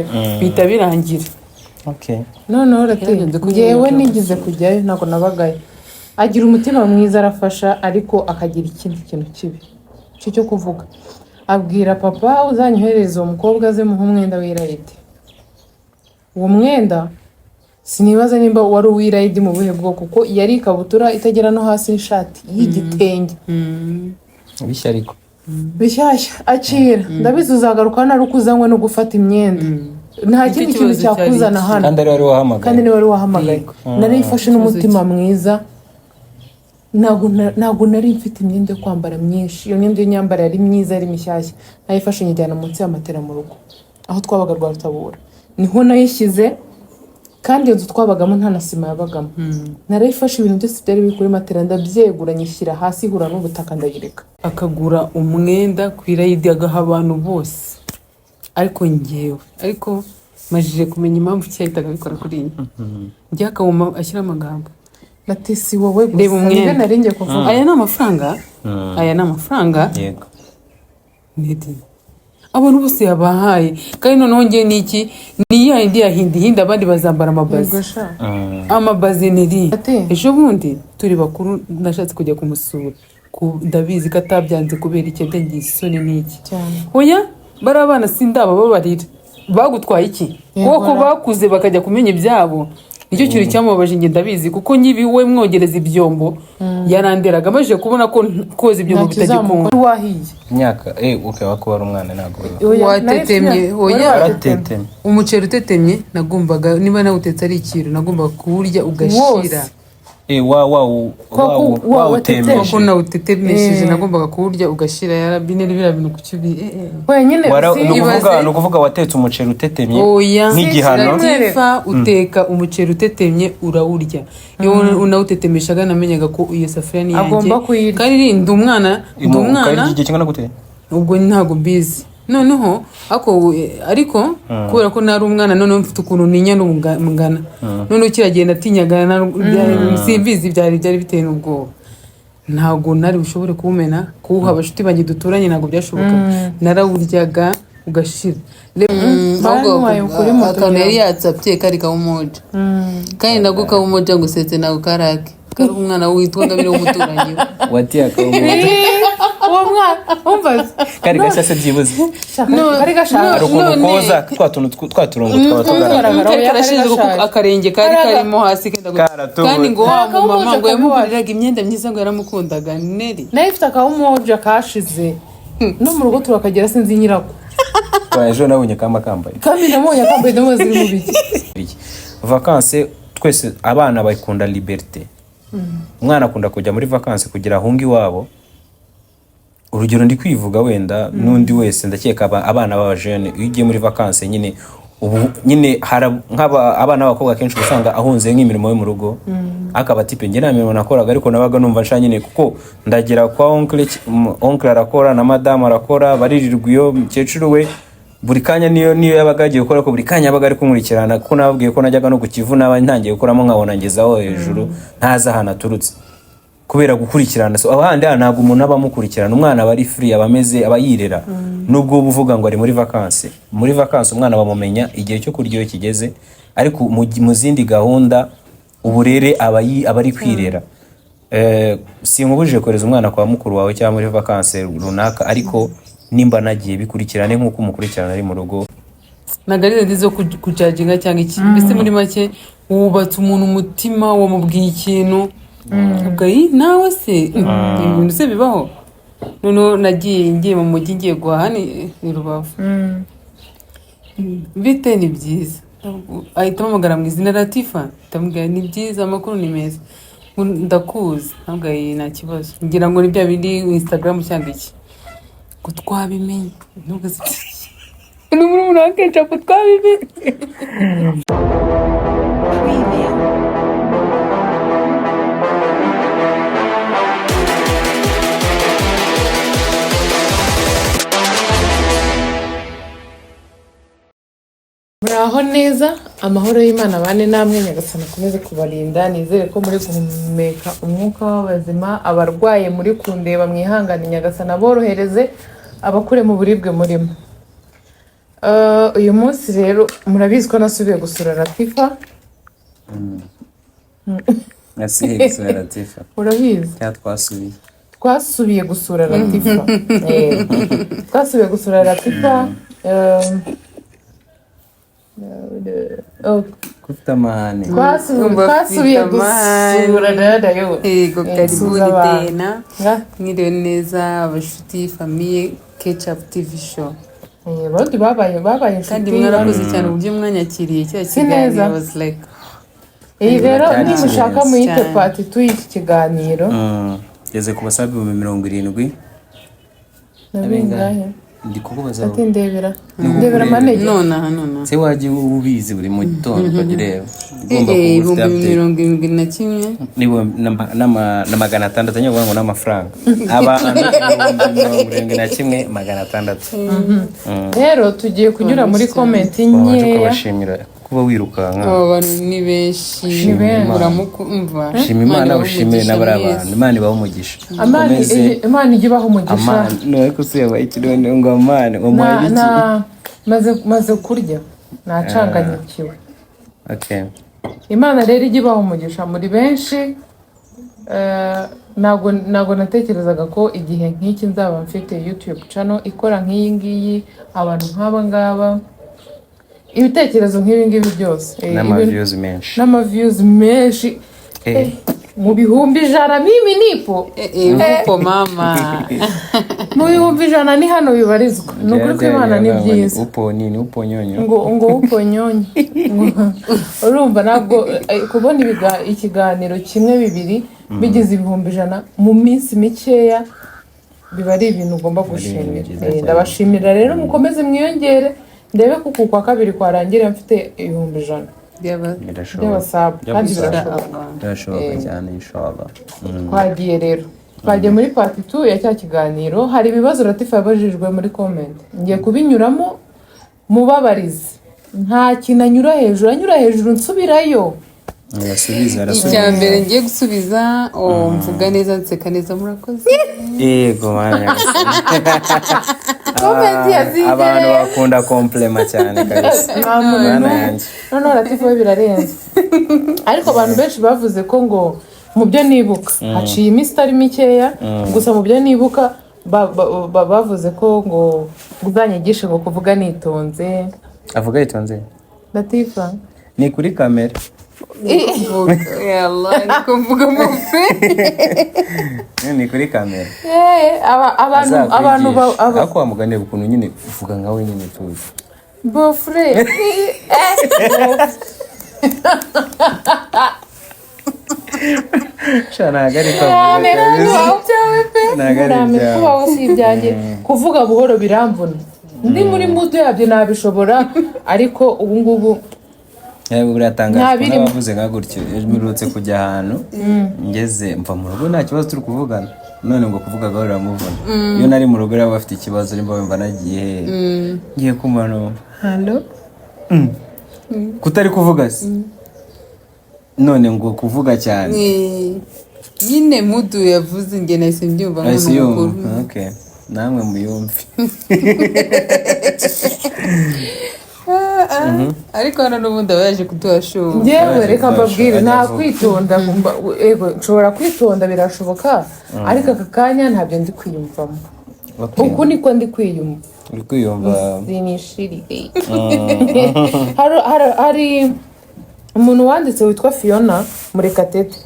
rero bihita birangira. noneho ngewe nigeze kujyayo ntabwo nabagayo. Agira umutima mwiza arafasha ariko akagira ikindi kintu kibi cyo kuvuga. Abwira papa uzanyohereza uwo mukobwa aze muhe umwenda w'irayidi. Uwo mwenda sinibaza nimba wari uw'irayidi mu buhe bwoko kuko yari ikabutura itagera no hasi n'ishati y'igitenge bishyashya acira. Ndabizi uzagaruka nari ukuzanywe no gufata imyenda. Nta kindi kintu cyakuzana hano kandi niwe wari wahamagaye. Nari ifashe n'umutima mwiza. Ntabwo nari mfite imyenda yo kwambara myinshi. Iyo myenda y'imyambaro yari myiza yari mishyashya. Nayifashe nyijyana munsi y'amatera mu rugo aho twabaga rwa Rutabura. Niho nayishyize kandi iyo nzu twabagamo nta na sima yabagamo. Narayifashe ibintu byose byari biri kuri matera ndabyegura nyishyira hasi ihura n'ubutaka ndayireka. Akagura umwenda ku irayidi agaha abantu bose. Ariko majije kumenya impamvu cyahitaga bikora kuri iyi. Njye akawuma ashyira amagambo. Natesi wowe gusa niba narinjye kuvuga. Aya ni amafaranga. Yego. Nedi. Abantu bose yabahaye. Kandi noneho ngiye niki ni ya indi yahinda abandi bazambara amabazi. Amabazi nedi. Ejo bundi turi bakuru nashatse kujya kumusura. Ndabizi ko atabyanze kubera icyenda ngisoni niki. Oya barabana sindaba babarira. Bagutwaye iki? Koko bakuze bakajya kumenya ibyabo. Nicyo kintu cyamubabaje nge ndabizi kuko nyibiwe mwogereza ibyombo yaranderaga amaje kubona ko koza ibyombo bitagikunda. Wahiye imyaka wakubara umwana ntago watetemye. Umuceri utetemye nagombaga niba nawutetse ari ikintu nagombaga kuwurya ugashira. Wawutemeje nawutetemesheje nagombaga kuwurya ugashira. Yarabineri birabintu kucyubi wenyine ni ukuvuga watetse umuceri utetemye nk'igihano. Uteka umuceri utetemye urawurya. Iyo unawutetemeshaga namenyaga ko iyo safuriya ni yanjye kandi rinda umwana igihe kingana gute ubwo ntago mbizi. Noneho ariko kubera ko nari umwana noneho mfite ukuntu ninya n'umugana noneho kiragenda atinyaga simbizi byari biteye n'ubwoba. Ntago nari bushobore kuwumena kuwuha abashuti banjye duturanye ntago byashoboka. Narawuryaga ugashira. Akantu yari yatsapye kari kawumoja kandi nako kawumoja gusetse nawe karake kari umwana witwa Ngabire w'umuturanyi watiya kawumoja uwo mwana umva kari gashase byibuze kari gashaka koza twaturongo tugaragara akarenge kari karimo hasi kandi ngo wa mama ngo yamuguriraga imyenda myiza ngo yaramukundaga neri nayo ifite akawumoja kashize no mu rugo turakagera sinzi nyirako. Ejo nabonye kambaye kandi nabonye kambaye ndimo ziri mu biki. Vacances twese abana bakunda liberté. Umwana akunda kujya muri vacances kugira ahungi wabo. Urugero ndi kwivuga wenda nundi wese ndakeka abana baba jeune ugiye muri vacances nyine ubu nyine nk'aba abana b'abakobwa kenshi usanga ahunze nk'imirimo yo mu rugo akaba tipe nge namirimo nakoraga ariko nabaga numva nshya nyine kuko ndagera kwa oncle arakora na madame arakora baririrwa iyo mukecuru we buri kanya niyo yabaga agiye gukora ko buri kanya yabaga ari kumurikirana kuko nababwiye ko najyaga no kukivuna ntangiye gukoramo nkabona ngezaho hejuru ntaza hana turutse kubera gukurikirana. So abandi ntago umuntu abamukurikirana umwana bari free abameze abayirera nubwo uvuga ngo ari muri vacances umwana bamumenya igihe cyo kurya iyo kigeze ariko mu zindi gahunda uburere abari kwirera. Sinkubujije koreza umwana kwa mukuru wawe cyangwa muri vacances runaka ariko nimba nagiye bikurikirane nkuko umukurikirana ari mu rugo. Nagarize ndizo kujaginga cyangwa iki mbese muri make wubatse umuntu umutima wamubwiye ikintu ubwayi nawe se ibintu se bibaho. Noneho nagiye mu mujyi ngiye guhaha ni Rubavu bite ni byiza ahita amagara mu izina Latifa ndamubwira ni byiza amakuru ni meza ndakuzi ntabwaye nta kibazo ngira ngo ni bya bindi Instagram cyangwa iki ko twabimenye nubwo ni muri unakenca ko twabimenye. muraho neza amahoro y'Imana bane namwe nyagasana akomeze kubarinda. Nizere ko muri guhumeka umwuka w'abazima. Abarwaye muri kundeba mwihangane nyagasana borohereze abakure mu buribwe murimo. uyu munsi rero murabizi ko nasubiye gusura Latifa. nasiye gusura Latifa Urabizi twasubiye gusura Latifa. Twasubiye gusura Latifa. kufite amahane twasubiye gusura dada yo. Yego, karibuni tena. Mwiriwe neza abashuti famiye Ketchup TV show. Bandi babaye Kandi inshuti. mwarakoze cyane uburyo mwanyakiriye cya Si neza. kiganiro was like Rero nimushaka cyane. muyite part 2 y'iki kiganiro. ngeze ku basabi 70 Nabingahe? ndi kukubaza Ati ndebera manege. nona. se waje ubizi buri mu gitondo ukagireba ugomba Ibihumbi kuba 71 nibo na magana atandatu nyabwo ngo n'amafaranga abantu 71,600. Rero tugiye kunyura muri comment waje nkeya. kubashimira kuba wirukanka. aba bantu ni benshi muramukumva. Shima Imana ushimire n'abari abantu. Imana ibaho umugisha. Imana ijye ibaho umugisha. Amana no kuseba ikirone ngo amana ngo maze kurya nacanganyikiwe. Okay. Imana rero ijye ibaho umugisha muri benshi. Nago natekerezaga ko igihe nk'iki nzaba mfite YouTube channel ikora nk'iyi ngiyi, abantu nk'aba ngaba, ibitekerezo nk'ibi ngibi byose, n'ama-views menshi mu bihumbi 100. Mimi nipo upo mama mu bihumbi 100 ni hano bibarizwa. Nukuri ko Imana ni byiza. Upo nini upo nyonyo ngo upo nyonyo. Urumva nabwo kubona ikiganiro kimwe bibiri bigize ibihumbi 100 mu minsi mikeya biba ari ibintu ugomba gushimira. Ndabashimira rero mukomeze mwiyongere. Ndebe kuko kwa kabiri kwarangira mfite ibihumbi 100 by'abasabu kandi birashoboka cyane inshallah. Twagiye rero twagiye muri part 2 ya cya kiganiro. Hari ibibazo Latifa yabajijwe muri comment, ngiye kubinyuramo mubabarize. Nta kinanyura hejuru nsubirayo. Icya mbere ngiye gusubiza mvuga neza nseka neza murakoze. Yego manya. Comment yazigere. Abantu bakunda compliment cyane kabisa. None Latifa we birarenze. Ariko abantu benshi bavuze ko ngo mu byo nibuka haciye iminsi itari mikeya, gusa mu byo nibuka bavuze ko ngo uzanyigishe ngo kuvuga nitonze. Avuga yitonze Latifa ni kuri kamera. Yalla nikuvuga mufe. Ni kuri kamera. Abantu akwa mugane ukuntu nyine uvuga nkawe nyine tuzi. Bofre. Shana gari kuvuga buhoro biramvuna. Ndi muri muto yabyo nabishobora, ariko ubu ngubu biratangaje bavuze nka gutyo. Mirutse kujya ahantu ngeze mva mu rugo nta kibazo turi kuvugana, none ngo kuvuga gahora muvuna. Iyo nari mu rugo rero bafite ikibazo nimba bimva nagiye ngiye kumano hello kutari kuvuga se none ngo kuvuga cyane nyine mudu yavuze nge nahise mbyumva nk'umuntu. Okay, namwe muyumve. Ariko hano n'ubundi aba yaje kuduhashura. Ngewe reka mbabwire nta kwitonda. Nshobora kwitonda birashoboka, ariko aka kanya ntabyo ndi kwiyumvamo. Uku niko ndi kwiyumva. Uri kwiyumva zinishirire. Hari umuntu wanditse witwa Fiona Murekatete.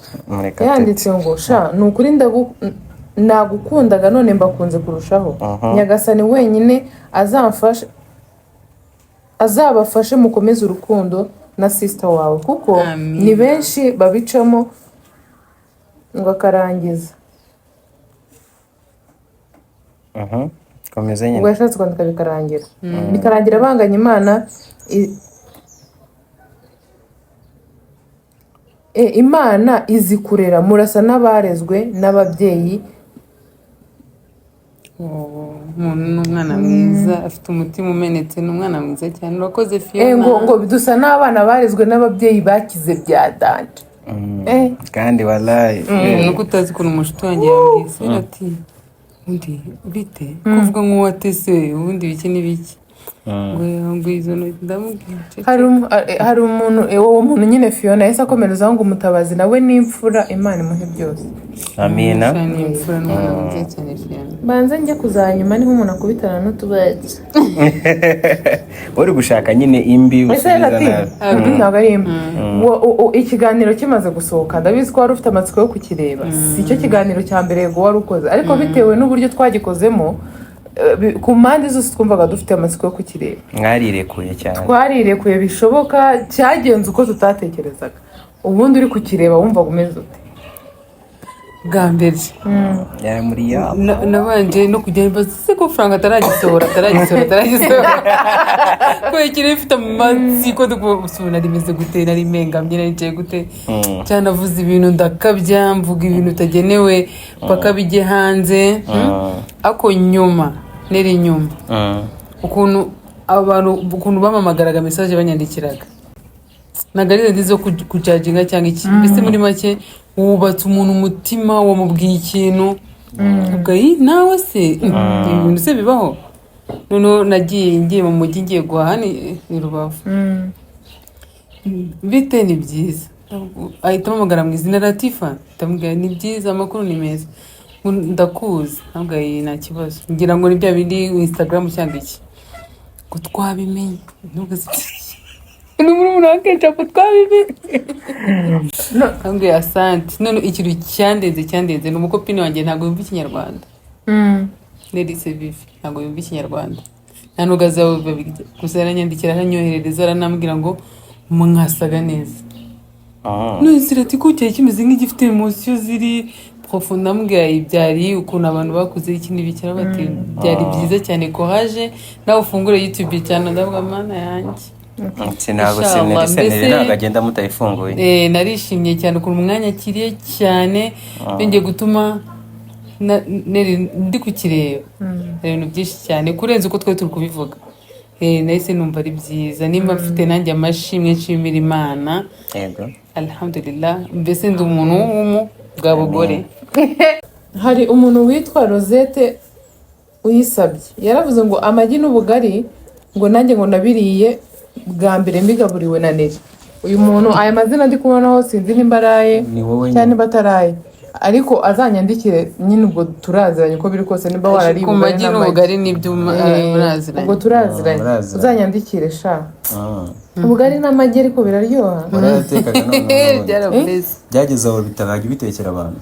Yanditse ngo sha nukuri nagukundaga none mbakunze kurushaho. Nyagasani wenyine azabafashe mukomeze urukundo na sister wawe kuko ni benshi babicamo ngo akarangiza. Komeza nyine. Ngo yashatse kwandika bikarangira. Bikarangira banganya Imana Imana izi kurera murasa n'abarezwe n'ababyeyi. Umwana mwiza afite umutima umenetse, n'umwana mwiza cyane. Urakoze Fiona. Ngo dusa n'abana barezwe n'ababyeyi bakize bya danje. Kandi wallahi nuko utazi ukuntu umushuti wanjye yambwiye ati undi bite kuvuga nk'uwatese ubundi bike n'ibiki. ngo izo ntoki ndamubwira hari umuntu uwo muntu nyine Fiona yahise akomerezaho ngo Mutabazi nawe n'imfura Imana imuhe byose. Amina. ni imfura n'umwana mwiza cyane Fiona. Banza njye kuzanyuma niho umuntu akubitana n'utubazi. Uri gushaka nyine imbi Ese nabi ntabwo ari imbi. Ikiganiro kimaze gusohoka ndabizi ko wari ufite amatsiko yo kukireba. Si cyo kiganiro cya mbere ngo wari ukoze ariko bitewe n'uburyo twagikozemo ku mpande zose twumvaga dufite amatsiko yo kukireba. Mwarirekuye cyane. Twarirekuye bishoboka cyagenze uko tutatekerezaga. Ubundi uri kukireba wumvaga umeze ute? Bwa mbere yari muri ya nabanje no kujya mbaze ko Frank ataragisohora ko ikiri ifite amatsiko dukubona rimeze gute nari mengamye naricaye gute cyanavuze ibintu ndakabya mvuga ibintu utagenewe paka bijye hanze ako nyuma neri nyuma ukuntu bamamagaraga message banyandikiraga nagarize ndizo kujaginga cyangwa iki mbese muri make wubatse umuntu umutima wamubwiye ikintu ubwayi nawe se ibintu se bibaho noneho ngiye mu mujyi ngiye guhaha ni Rubavu bite ni byiza ahita amamagara mu izina Latifa ndamubwira ni byiza amakuru ni meza ndakuzi ntabwayi nta kibazo ngira ngo ni bya bindi Instagram cyangwa iki ko twabimenye ni muri umuntu wakenshi ko twabimenye ntabwo asante none ikintu cyandenze ni umukopini wanjye ntabwo yumva ikinyarwanda Nelise Vivi ntabwo yumva ikinyarwanda nta nubwo azababirya gusa yaranyandikira aranyoherereza aranambwira ngo mwasaga neza none sirati ko cyari kimeze nk'igifite emosiyo ziri profonde ndamubwira ibyari ukuntu abantu bakuze iki n'ibikira bati byari byiza cyane courage nawe ufungure YouTube channel ndavuga mana yanjye ntabwo ntabwo agenda mutayifunguye narishimye cyane ukuntu umwanya akiriye cyane ngiye gutuma ndi kukireba ibintu byinshi cyane kurenza uko twari turi kubivuga nahise numva ari byiza nimba mfite nanjye amashimwe nshimira Imana alhamdulillah mbese ndi umuntu bwa bugore. Hari umuntu witwa Rosette uyisabye yaravuze ngo amagi n'ubugari ngo nanjye ngo nabiriye bwa mbere mbigaburiwe na Neri. Uyu muntu aya mazina ndi kubonaho sinzi nimba araye cyane bataraye ariko azanyandikire nyine ubwo turaziranye ko biri kose nimba warariye amagi n'ubugari n'ibyuma uraziranye ubwo turaziranye uzanyandikire sha ubugari n'amagi ariko biraryoha barayatekaga none byageze aho bitaraga bitekera abantu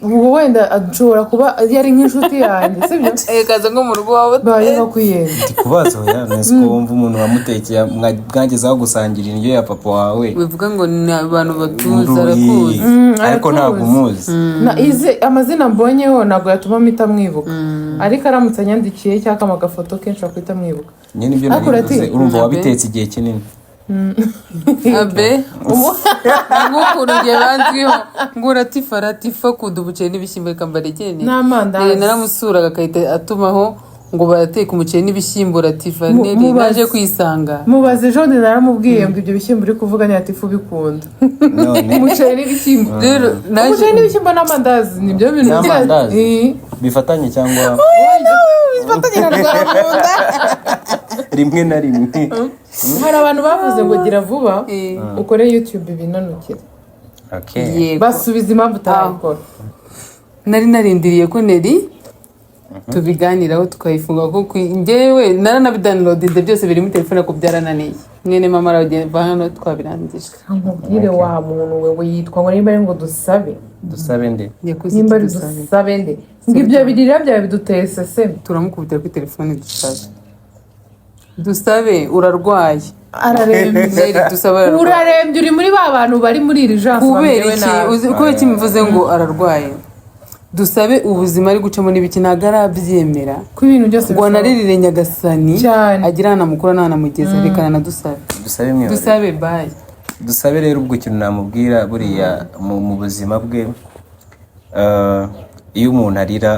ubwo wenda ashobora kuba yari nk'inshuti yanjye sibyo kaza nko mu rugo wawe baye bakwiyenza ndi kubaza ya nese ko wumva umuntu wamutekeye mwagezaho gusangira indyo ya papa wawe bivuga ngo ni abantu batuza arakuzi ariko ntabwo umuzi ize amazina mbonyeho ntabwo yatuma mpita mwibuka ariko aramutse anyandikiye cyangwa amagafoto kenshi akwita mwibuka nyine ibyo nabivuze urumva wabitetse igihe kinini abe nk'ukuntu ngiye banzwiho ngo Latifa kuda umuceri n'ibishyimbo reka mbaregene naramusuraga agahita atumaho ngo barateka umuceri n'ibishyimbo Latifa naje kwisanga mubaze ejo naramubwiye ngo ibyo bishyimbo uri kuvuga ni Latifa ubikunda umuceri n'ibishyimbo umuceri n'ibishyimbo n'amandazi nibyo bintu bifatanye cyangwa bifatanye na Rwanda rimwe na rimwe hari abantu bavuze ngo gira vuba ukore YouTube binanukira basubiza impamvu utarabikora nari narindiriye ko Neri tubiganiraho tukayifunga kuko njyewe naranabidownloadinze byose biri muri telefone ko byarananiye mwene mama aragenda hano twabirangije nkubwire wa muntu we yitwa ngo nimba ari ngo dusabe nde nimba ari dusabe nde ngibyo birira byawe biduteye seseme turamukubita kuri telefone dusabe urarwaye urarembye uri muri ba bantu bari muri iri jansi kubera iki mvuze ngo ararwaye dusabe ubuzima ari gucamo n'ibiki ntabwo arabyemera ko ibintu byose ngo anaririre Nyagasani agira anamukura n'anamugeza rekana na dusabe bayi dusabe rero ubwo ikintu namubwira buriya mu buzima bwe iyo umuntu arira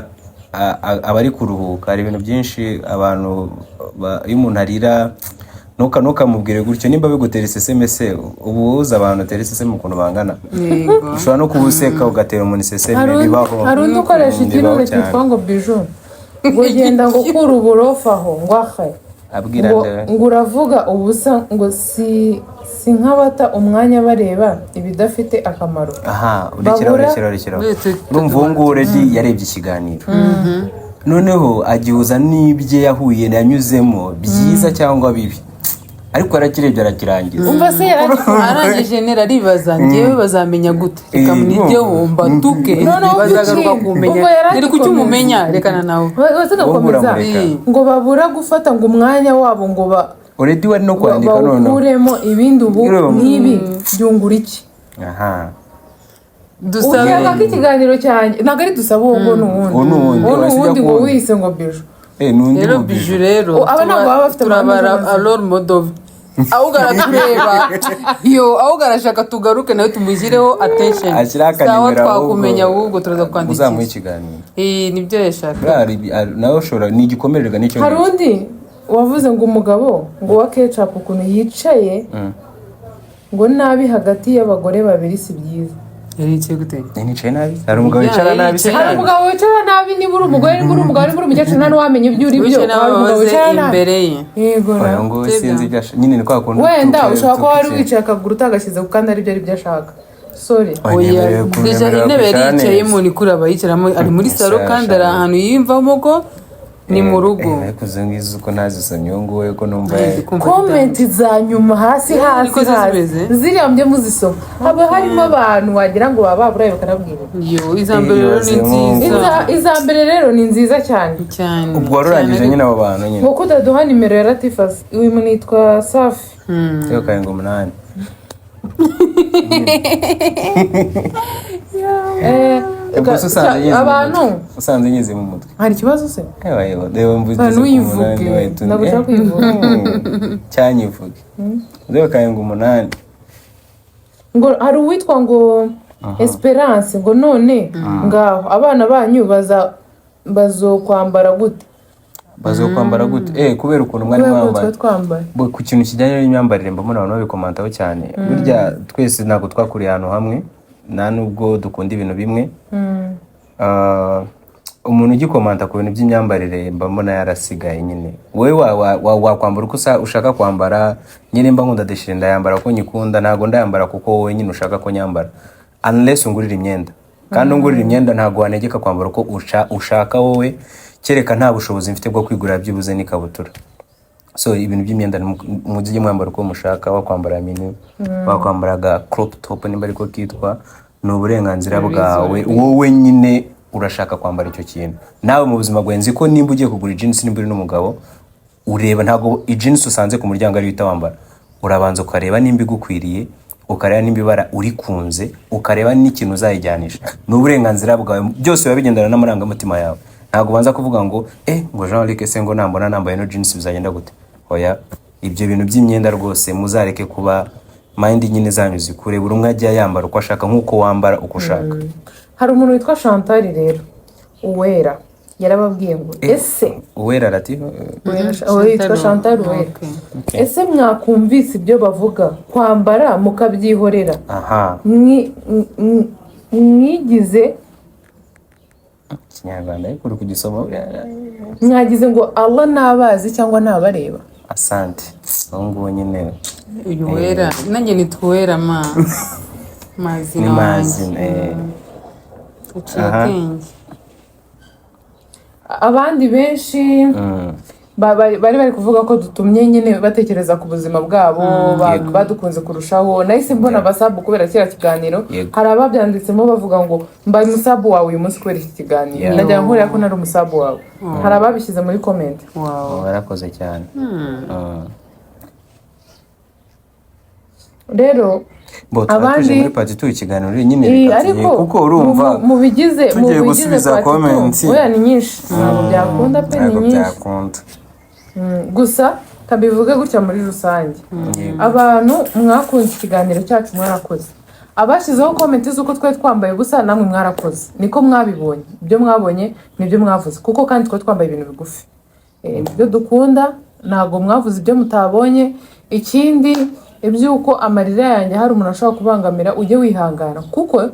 aba ari kuruhuka hari ibintu byinshi abantu iyo umuntu arira ntukamubwire gutyo nimba bigutera iseseme ubu uzi abantu utera iseseme ukuntu bangana ushobora no kubuseka ugatera umuntu iseseme bibaho hari undi ukoresha ikintu cyitwa ngo biju ngo genda ngo kura uburofa aho ngo ahe abwira ngo uravuga ubusa ngo si nk'abata umwanya bareba ibidafite akamaro. aha urekera urumva uwo nguwo regi yarebye ikiganiro noneho agihuza n'ibyo yahuye yanyuzemo byiza cyangwa bibi ariko arakirebye arakirangiza umva se arangije nera aribaza ngewe bazamenya gute reka munijye wumva tuke bazagaruka kumenya niri kuki umumenya rekana nawe bazakomeza ngo babura gufata ngo umwanya wabo ngo already wari no kwandika none bakuremo ibindi ubu n'ibi byungura iki aha dusabe ko ikiganiro cyanjye ntabwo ari dusaba uwo ngo n'uwundi ngo wise ngo biju rero biju rero aba ntabwo baba bafite turabara alor modovi ahubwo aratureba ahubwo arashaka tugaruke nawe tumushyireho attention sawa twakumenya ahubwo turaza kwandikisha uzamuha ikiganiro nibyo yashaka nawe ushobora ni igikomererwa n'icyo hari undi wavuze ngo umugabo ngo wa ketchup ukuntu yicaye ngo nabi hagati y'abagore babiri si byiza yaricaye gute nicaye nabi hari umugabo wicara nabi se hari umugabo wicara nabi niba uri umugore niba uri umugabo niba uri umukecuru nta n'uwamenya ibyo uri byo hari umugabo wicara nabi imbere ye yego ngo sinzi ibyo nyine ni kwa kundi wenda ushobora kuba wari wicaye akaguru utagashyize ku kandi aribyo ari byo ashaka sorry deja intebe yari yicayemo ni kuri abayicaramo ari muri salo kandi ari ahantu yiyumvamo ko ni mu rugo ariko izo ngizo uko ntazisomye uwo nguwo ko numva komenti za nyuma hasi ziriya mujye muzisoma haba harimo abantu wagira ngo baba baburaye bakanabwira iza mbere rero ni nziza iza mbere rero ni nziza cyane ubwo warurangije nyine abo bantu nyine ngo kudaduha nimero ya Latifas uyu nitwa Safi 7 abantu usanze nyize mu mutwe hari ikibazo se reba mvuze ntuyivuge ntabwo ushaka kuyivuga cyanyivuge 7 ngo hari uwitwa ngo Esperance ngo none ngaho abana banyu bazokwambara gute kubera ukuntu mwari mwambaye ku kintu kijyanye n'imyambarire mbona abantu babikomantaho cyane burya twese ntabwo twakuriye ahantu hamwe nta nubwo dukunda ibintu bimwe umuntu ugikomanta ku bintu by'imyambarire mbona yarasigaye nyine wowe wakwambara uko ushaka kwambara nyine mba nkunda deshire ndayambara kuko nyikunda ntabwo ndayambara kuko wowe nyine ushaka ko nyambara unless ungurira imyenda kandi ungurira imyenda ntabwo wanegeka kwambara uko ushaka wowe kereka nta bushobozi mfite bwo kwigurira byibuze n'ikabutura so ibintu by'imyenda mujye mwambara uko mushaka wakwambara mini wakwambara crop top nimba ariko kitwa ni uburenganzira bwawe wowe nyine urashaka kwambara icyo kintu nawe mu buzima bwawe nzi ko nimba ugiye kugura jeans nimba uri n'umugabo ureba ntago jeans usanze ku muryango ari uhita wambara urabanza ukareba nimba igukwiriye ukareba nimba ibara urikunze ukareba n'ikintu uzayijyanisha ni uburenganzira bwawe byose biba bigendana n'amarangamutima yawe ntago banza kuvuga ngo ngo Jean-Luc se ngo nambona nambaye no jeans bizagenda gute oya ibyo bintu by'imyenda rwose muzareke kuba mind nyine zanyu zikure buri umwe ajya yambara uko ashaka nkuko wambara uko ushaka hari umuntu witwa Chantal rero uwera yarababwiye ngo ese uwera Latif witwa Chantal uwera ese mwakumvise ibyo bavuga kwambara mukabyihorera mwigize Kinyarwanda ariko uri kugisoma mwagize ngo Allah nabazi cyangwa nabareba asante ngo nyine uyu wera nanjye nitwera mazina abandi benshi bari kuvuga ko dutumye nyine batekereza ku buzima bwabo badukunze kurushaho nahise mbona abasabu kubera kiriya kiganiro hari ababyanditsemo bavuga ngo mbaye umusabu wawe uyu munsi kubera iki kiganiro ndagira ngo nkurira ko nari umusabu wawe hari ababishyize muri komenti barakoze cyane rero abandi muri pati tu ikiganiro nyine bikatiye kuko urumva mubigize gusubiza comment oya ni nyinshi ntabwo byakunda pe ni nyinshi gusa kabivuge gutya muri rusange abantu mwakunze ikiganiro cyacu mwarakoze abashyizeho comment z'uko twe twambaye ubusa namwe mwarakoze niko mwabibonye ibyo mwabonye nibyo mwavuze kuko kandi twe twambaye ibintu bigufi ibyo dukunda ntabwo mwavuze ibyo mutabonye ikindi ibyuko amarira yanjye hari umuntu ashobora kubangamira ujye wihangana kuko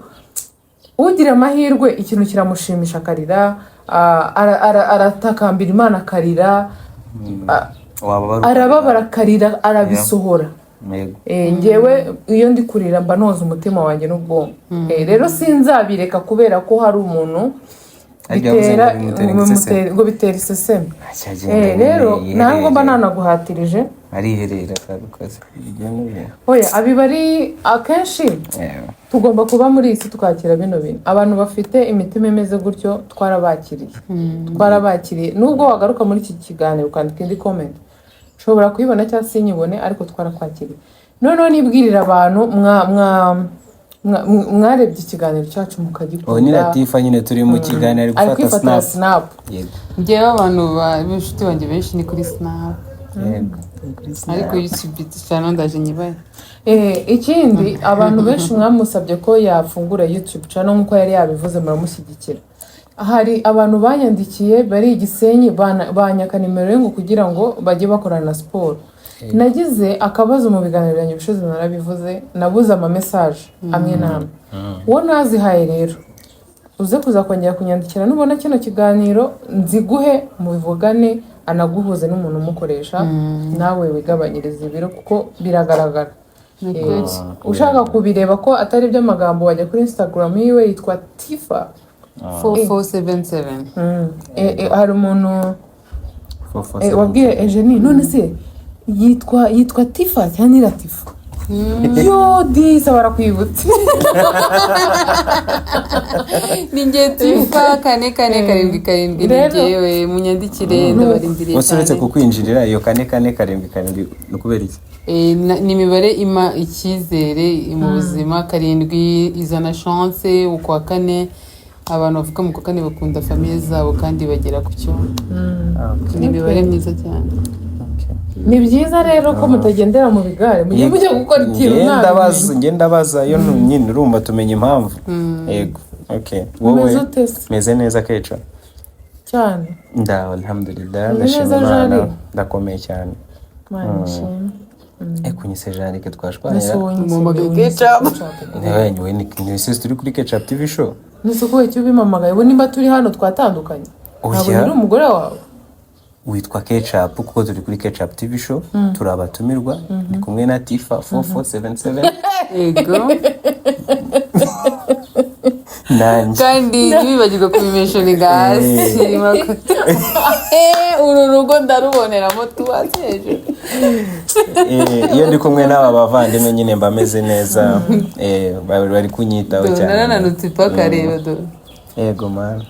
ugira amahirwe ikintu kiramushimisha akarira aratakambira Imana akarira arababara akarira arabisohora. Ngewe iyo ndi kurira mba noza umutima wanjye n'ubwonko. Rero sinzabireka kubera ko hari umuntu bitera ngo bitera iseseme. Rero ntabwo mba nanaguhatirije ariherera karukazi. Oya abibari akenshi tugomba kuba muri isi tukakira bino bintu. Abantu bafite imitima imeze gutyo twarabakiriye nubwo wagaruka muri iki kiganiro ukandika indi comment ushobora kuyibona cyangwa se nyibone ariko twarakwakiriye. Noneho nibwirira abantu mwarebye ikiganiro cyacu mukagikunda. Ni Latifa nyine turi mu kiganiro ari gufata snap. Ngewe abantu b'inshuti banjye benshi ni kuri snap. Ariko YouTube channel ndaje nyibaye. Ikindi abantu benshi mwamusabye ko yafungura YouTube channel nkuko yari yabivuze muramushyigikira. Hari abantu banyandikiye bari Gisenyi banyaka nimero ngo kugira ngo bajye bakorana na siporo. Nagize akabazo mu biganiro byanjye bishoze narabivuze nabuze ama message amwe namwe. Uwo nazihaye rero uze kuza kongera kunyandikira nubona kino kiganiro nziguhe mu bivugane anaguhuze n'umuntu umukoresha nawe wigabanyiriza ibiro kuko biragaragara. Ushaka kubireba ko atari by'amagambo wajya kuri Instagram yiwe yitwa Tifa 4477. Hari umuntu wabwiye Eugenie none se yitwa Tifa cyangwa ni Latifa? Yo disa barakwibutse. Ninge Tifa 4477 ngewe munyandikire ndabarindiriye cyane. Uretse kukwinjirira iyo 4477 no kubera iki? Ni imibare ima icyizere mu buzima. 7 izana chance ukwa 4 abantu bavuga mu kwa 4 bakunda famille zabo kandi bagera ku cyo. Ni imibare myiza cyane. Ni byiza rero ko mutagendera mu bigare mujye gukora ikintu ndabaza iyo nyine urumva tumenye impamvu. Yego wowe meze neza Kecha cyane alhamdulillah ndashimira ndakomeye cyane. Kunyise Janike twashwanya mu Kecha wewe ni sisi turi kuri Kecha TV show. Nisuko icyo bimamagaye bo nimba turi hano twatandukanye ntabwo uri umugore wawe witwa Ketchup kuko turi kuri Ketchup TV show turabatumirwa ndi kumwe na Tifa 4477. Yego kandi ntibibagirwe kubimesha ni gasi uru rugo ndaruboneramo tubaze hejuru. Iyo ndi kumwe n'aba bavandimwe nyine mbameze neza. Bari kunyitaho cyane narananutse paka reba do. Yego man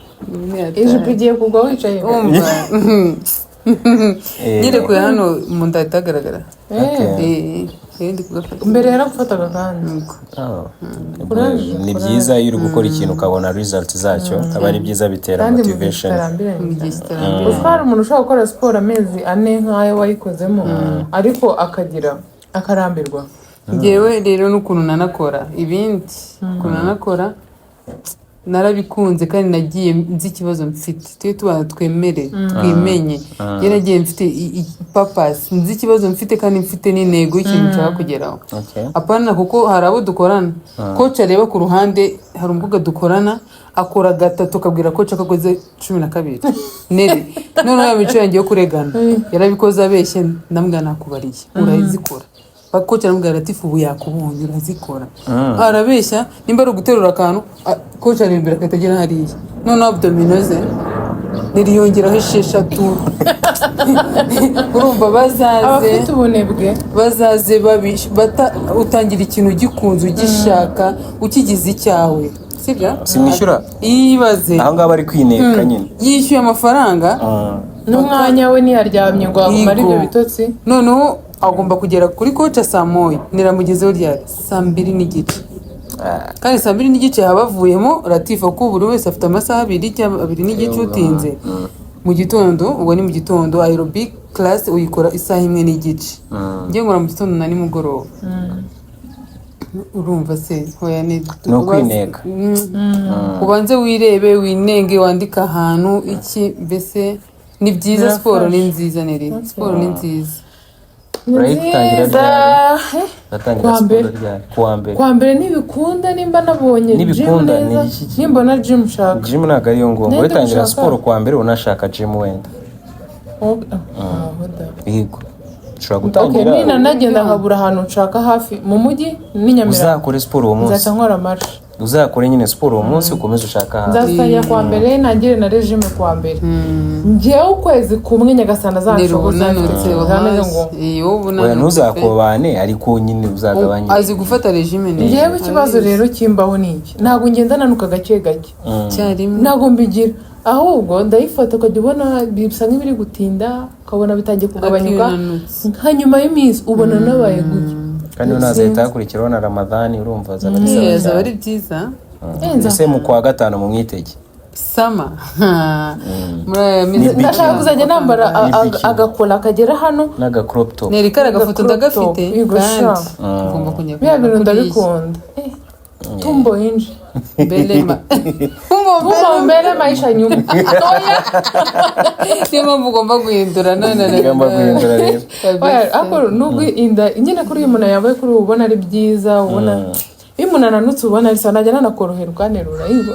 ijipo igiye kugwa wicaye umva nyine kuya hano mu nda itagaragara. Mbere yaragufataga kandi ni byiza iyo uri gukora ikintu ukabona result zacyo aba ari byiza bitera motivation. Hari umuntu ushobora gukora siporo amezi 4 nk'ayo wayikozemo ariko akarambirwa. Ngewe rero n'ukuntu nanakora ibindi ukuntu nanakora narabikunze kandi nagiye nzi ikibazo mfite tuba twemere twimenye. Yaragiye mfite purpose nzi ikibazo mfite kandi mfite n'intego y'ikintu nshaka kugeraho. Apana kuko hari abo dukorana coach areba ku ruhande hari umbuga dukorana akora 3 kabwira coach akagoze 12 nere none yabicaye ngiye kuregana yarabikoze abeshye ndambwa nakubariye urazikora bakocha namubwira ati fu yakubonye urazikora. Arabeshya nimba ari guterura akantu coach ari imbere akatagera hariya none abdominoze niriyongeraho 6 urumva abafite ubunebwe bazaze utangira ikintu gikunze ugishaka ukigize icyawe sibya simwishyura ibaze aho ngaba ari kwineka nyine yishyuye amafaranga n'umwanya we niyaryamye ngo amare ibyo bitotsi noneho agomba kugera kuri coach saa 1 niramugezeho ryari saa 2:30 kandi saa 2:30 habavuyemo Latifa ko buri wese afite amasaha 2 cyangwa 2:30 utinze mu gitondo ubwo ni mu gitondo aerobic class uyikora isaha 1:30 ngiye ngora mu gitondo na nimugoroba. Urumva se hoya no kwineka ubanze wirebe winenge wandika ahantu iki mbese ni byiza. Siporo ni nziza neri siporo ni nziza. Kwa mbere nibikunda nimba nabonye gym neza nimba na gym shaka gym ntago ariyo ngombwa witangira siporo kwa mbere unashaka gym wenda yego ushobora gutangira nina nagenda nkabura ahantu nshaka hafi mu mujyi n'inyamirambo uzakore siporo uwo munsi nzaca nkora marche uzakore nyine siporo uwo munsi ukomeze ushaka hanze nzatangira kuwa mbere ntangire na regime kuwa mbere njyewe ukwezi kumwe nyagasana zanshoboza oya ntuzakobane ariko nyine uzagabanye azi gufata regime neza njyewe ikibazo rero kimbaho ni iki ntabwo ngenda nanuka gake gake cyarimwe ntabwo mbigira ahubwo ndayifata ukajya ubona bisa nk'ibiri gutinda ukabona bitangiye kugabanyuka nka nyuma y'iminsi ubona nabaye gutya kandi unazahita hakurikiraho na ramadani urumva azaba ari byiza ese mu kwa gatanu mu mwitege sama ndashaka kuzajya nambara agakora kagera hano n'agacrop top nereka agafoto ndagafite kandi ngomba kunyakura bya bintu ndabikunda tumbo inji belema tumbo mbele maisha nyuma niyo mpamvu ugomba guhindura ugomba guhindura rero ariko nubwo inda nyine kuri uyu muntu yambaye kuri ubu ubona ari byiza ubona iyo umuntu ananutse ubona bisa najya nanakorohera ukanerura yego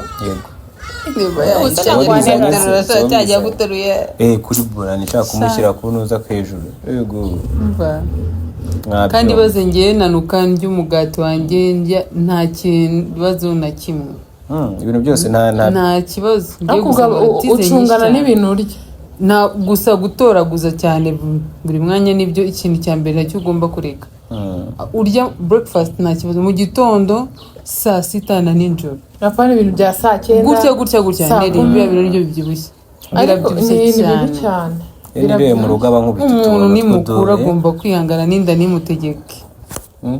cyajya guteruye kuri bora nishaka kumushyira ku ntuza hejuru yego kandi baze ngiye nanuka ndya umugati wanjye ndya nta kibazo na kimwe ibintu byose nta kibazo ucungana n'ibintu urya nta gusa gutoraguza cyane buri mwanya nibyo ikintu cya mbere nacyo ugomba kureka urya breakfast nta kibazo mu gitondo saa sita na nijoro napana ibintu bya saa cyenda gutya neri biriya bintu nibyo bibyibushye ariko ni bibi cyane birebe mu rugo abankubita umuntu ni mukuru agomba kwihangana n'inda nimutegeke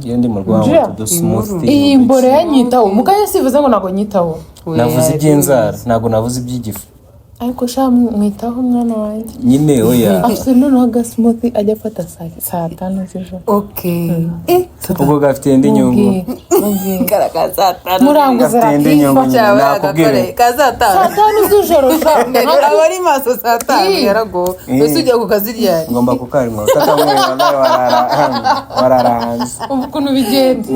iyo ndi mu rwanda tudusumuti iyi mbore yanyitaho mukanya sivuze ngo ntabwo nyitaho navuze iby'inzara ntabwo navuze iby'igifu ariko sha mwitaho mwana wanjye nyine oya afite noneho agasumuti ajya afata saa 5 z'ijoro ubwo gafite indi nyungu muranguza nyungu nakubwire saa 5 z'ijoro aba ari maso saa 5 yarago mbese ujya ku kazi ryari ngomba kukarimwa utakamwereka nawe warara hanze ukuntu bigenda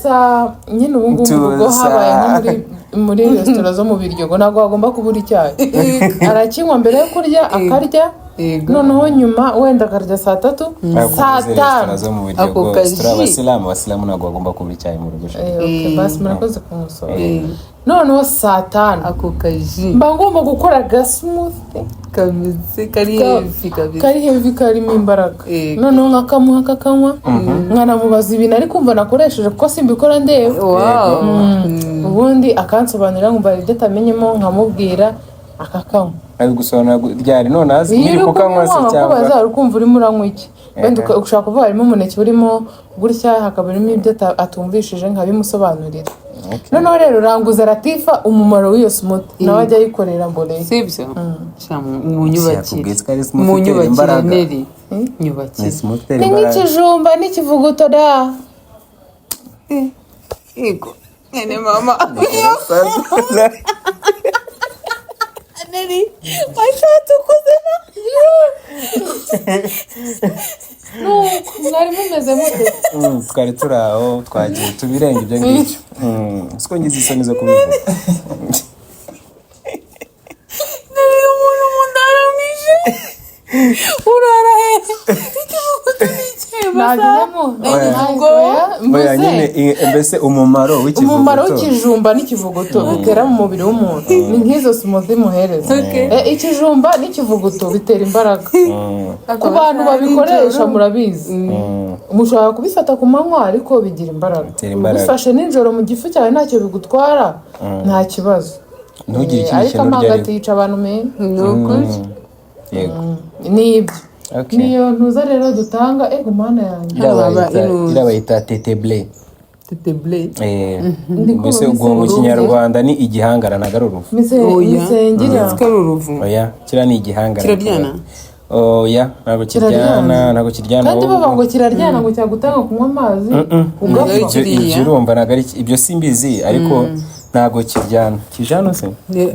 saa nyine ubu ngubu ubwo habaye muri resitora zo mu Biryogo ntabwo hagomba kubura icyayi arakinywa mbere yo kurya akarya noneho nyuma wenda akarya saa 3 saa 5 ako kazi abasilamu ntabwo bagomba kubura icyayi mu rugo basi murakoze kumusora noneho saa 5 ako kaji mba ngomba gukora agasumuti kameze kari heavy karimo imbaraga noneho nkakamuha kakanywa nkanamubaza ibintu ari kumva nakoresheje kuko simbikora ndebe ubundi akansobanurira nkumva ibyo atamenyemo nkamubwira akakanywa ari gusobanura ryari none azi nyiri kukanywa se cyangwa kubaza ukumva urimo uranywa iki wenda ushaka kuvuga harimo umuneke urimo gutya hakaba harimo ibyo atumvishije nkabimusobanurira noneho rero ranguza Latifa umumaro w'iyo smoothie nawe ajya ayikorera mbore sibyo mu nyubakire neri nyubakire ni nk'ikijumba n'ikivuguto da yego nene mama neri washatse kuzana mwari mumeze mute twari turi aho twagiye tubirenga ibyo ngibyo siko ngize isoni zo kubivuga nari umuntu mundaramije urara he mbese umumaro w'ikijumba n'ikivuguto bitera mu mubiri w'umuntu ni nk'izo smoothie muhereza ikijumba n'ikivuguto bitera imbaraga ku bantu babikoresha murabizi mushobora kubifata ku manywa ariko bigira imbaraga ubifashe nijoro mu gifu cyawe ntacyo bigutwara nta kibazo ariko amangati yica abantu n'ibyo niyo ntuza rero dutanga mana yanjye irabayita teteble mbese ubwo mu kinyarwanda ni igihangara ntago ari uruvu misengera oya kiriya ni igihangara kiraryana oya ntabwo kiryana kandi baba ngo kiraryana ngo cyagutanga kunywa amazi ugapfa ibyo urumva ntabwo ari ibyo simbizi ariko ntabwo kijana se